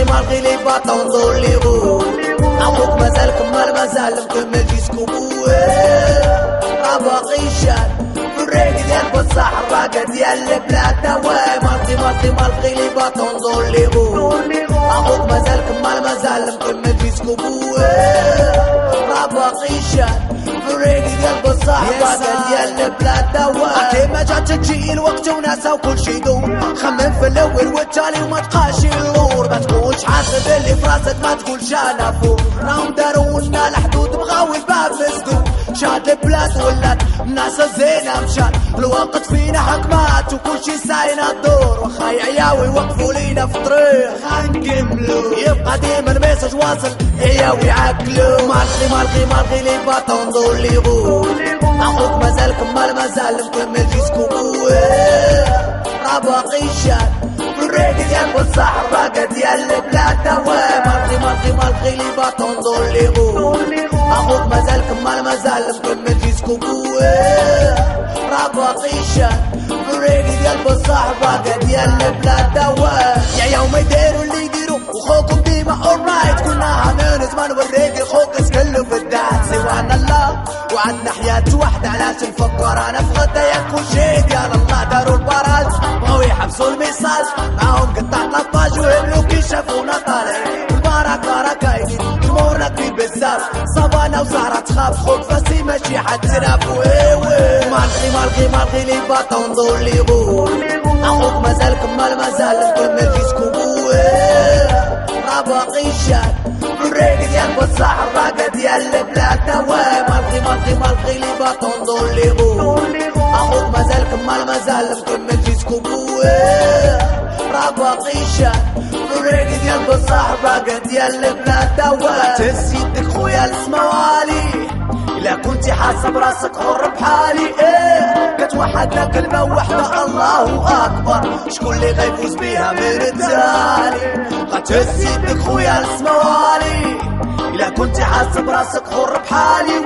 malgré les bâtons dans les roues. عمرك مازال كمل مازال مكمل جيسكو رابع غيشان في الريق ديال بصح الراقة ديال البلاد دواي malgré les bâtons dans les roues. عمرك مازال كمل مازال مكمل جيسكو رابع غيشان في الريق ديال بصح الراقة ديال البلاد دواي كيما جات تجي الوقت وناسا وكل شي يدور خمم في الاول والتالي وما تبقاش اللور ما تكونش حاسب اللي في راسك ما تقولش انا فوق راهم داروا لنا الحدود بغاو الباب مسدود شاد البلاد ولات الناس الزينه مشات الوقت فينا حكمات وكل شي ساينا الدور وخا عياوي وقفوا لينا في طريق غنكملو يبقى ديما الميساج واصل عياوي عقلو مالغي لي باتون دول لي غول عمرك مازال كمال مازال مكمل جيسكو باقي شاد بالريق ديال بصح الراقة ديال البلاد دواي مالغي لي باتون دول لي غول عمرك مازال كمال مازال مكمل جيسكو باقي شاد بالريق ديال بصح الراقة ديال البلاد دواي يا يوم يديروا اللي يديروا وخوكم ديما اورايت كنا من زمان والريق خوك اسكلوا في الدات سوانا الله وعندنا حياة واحدة علاش نفكر انا في غدا يكون شي ديال الله داروا البراج بغاو يحبسوا الميساج معاهم قطع لاباج وهبلوا كي شافونا طالعين البركة راه كاينين جمهورنا كبير بزاف صبانا وزهرة تخاف خوك فاسي ماشي حد تراف مالغي لي باتون دول لي غول عمرك مازال كمال مازال مكمل جيسكو راه باقي شاد بالريق ديال بصح الراقة ديال البلاد دواي مالغي لي باتون دول لي غول عمرك مازال كمال مازال مكمل جيسكو راه باقي شاد بالريق ديال بصح الراقة ديال البلاد دواي تهز يدك خويا السموالي إلا كنتي حاسة براسك حر بحالي كتوحدنا كلمة وحدة الله أكبر شكون اللي غيفوز بيها من التالي غتهز يدك خويا السموالي إلا كنتي حاسة براسك حر بحالي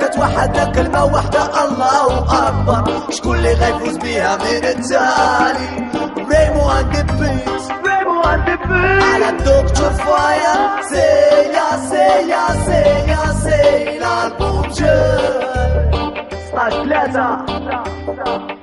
كتوحدنا كلمة وحدة الله أكبر شكون اللي غيفوز بيها من التالي ريمو اند بيت على الدكتور فاير سي الألبوم جاي 16 3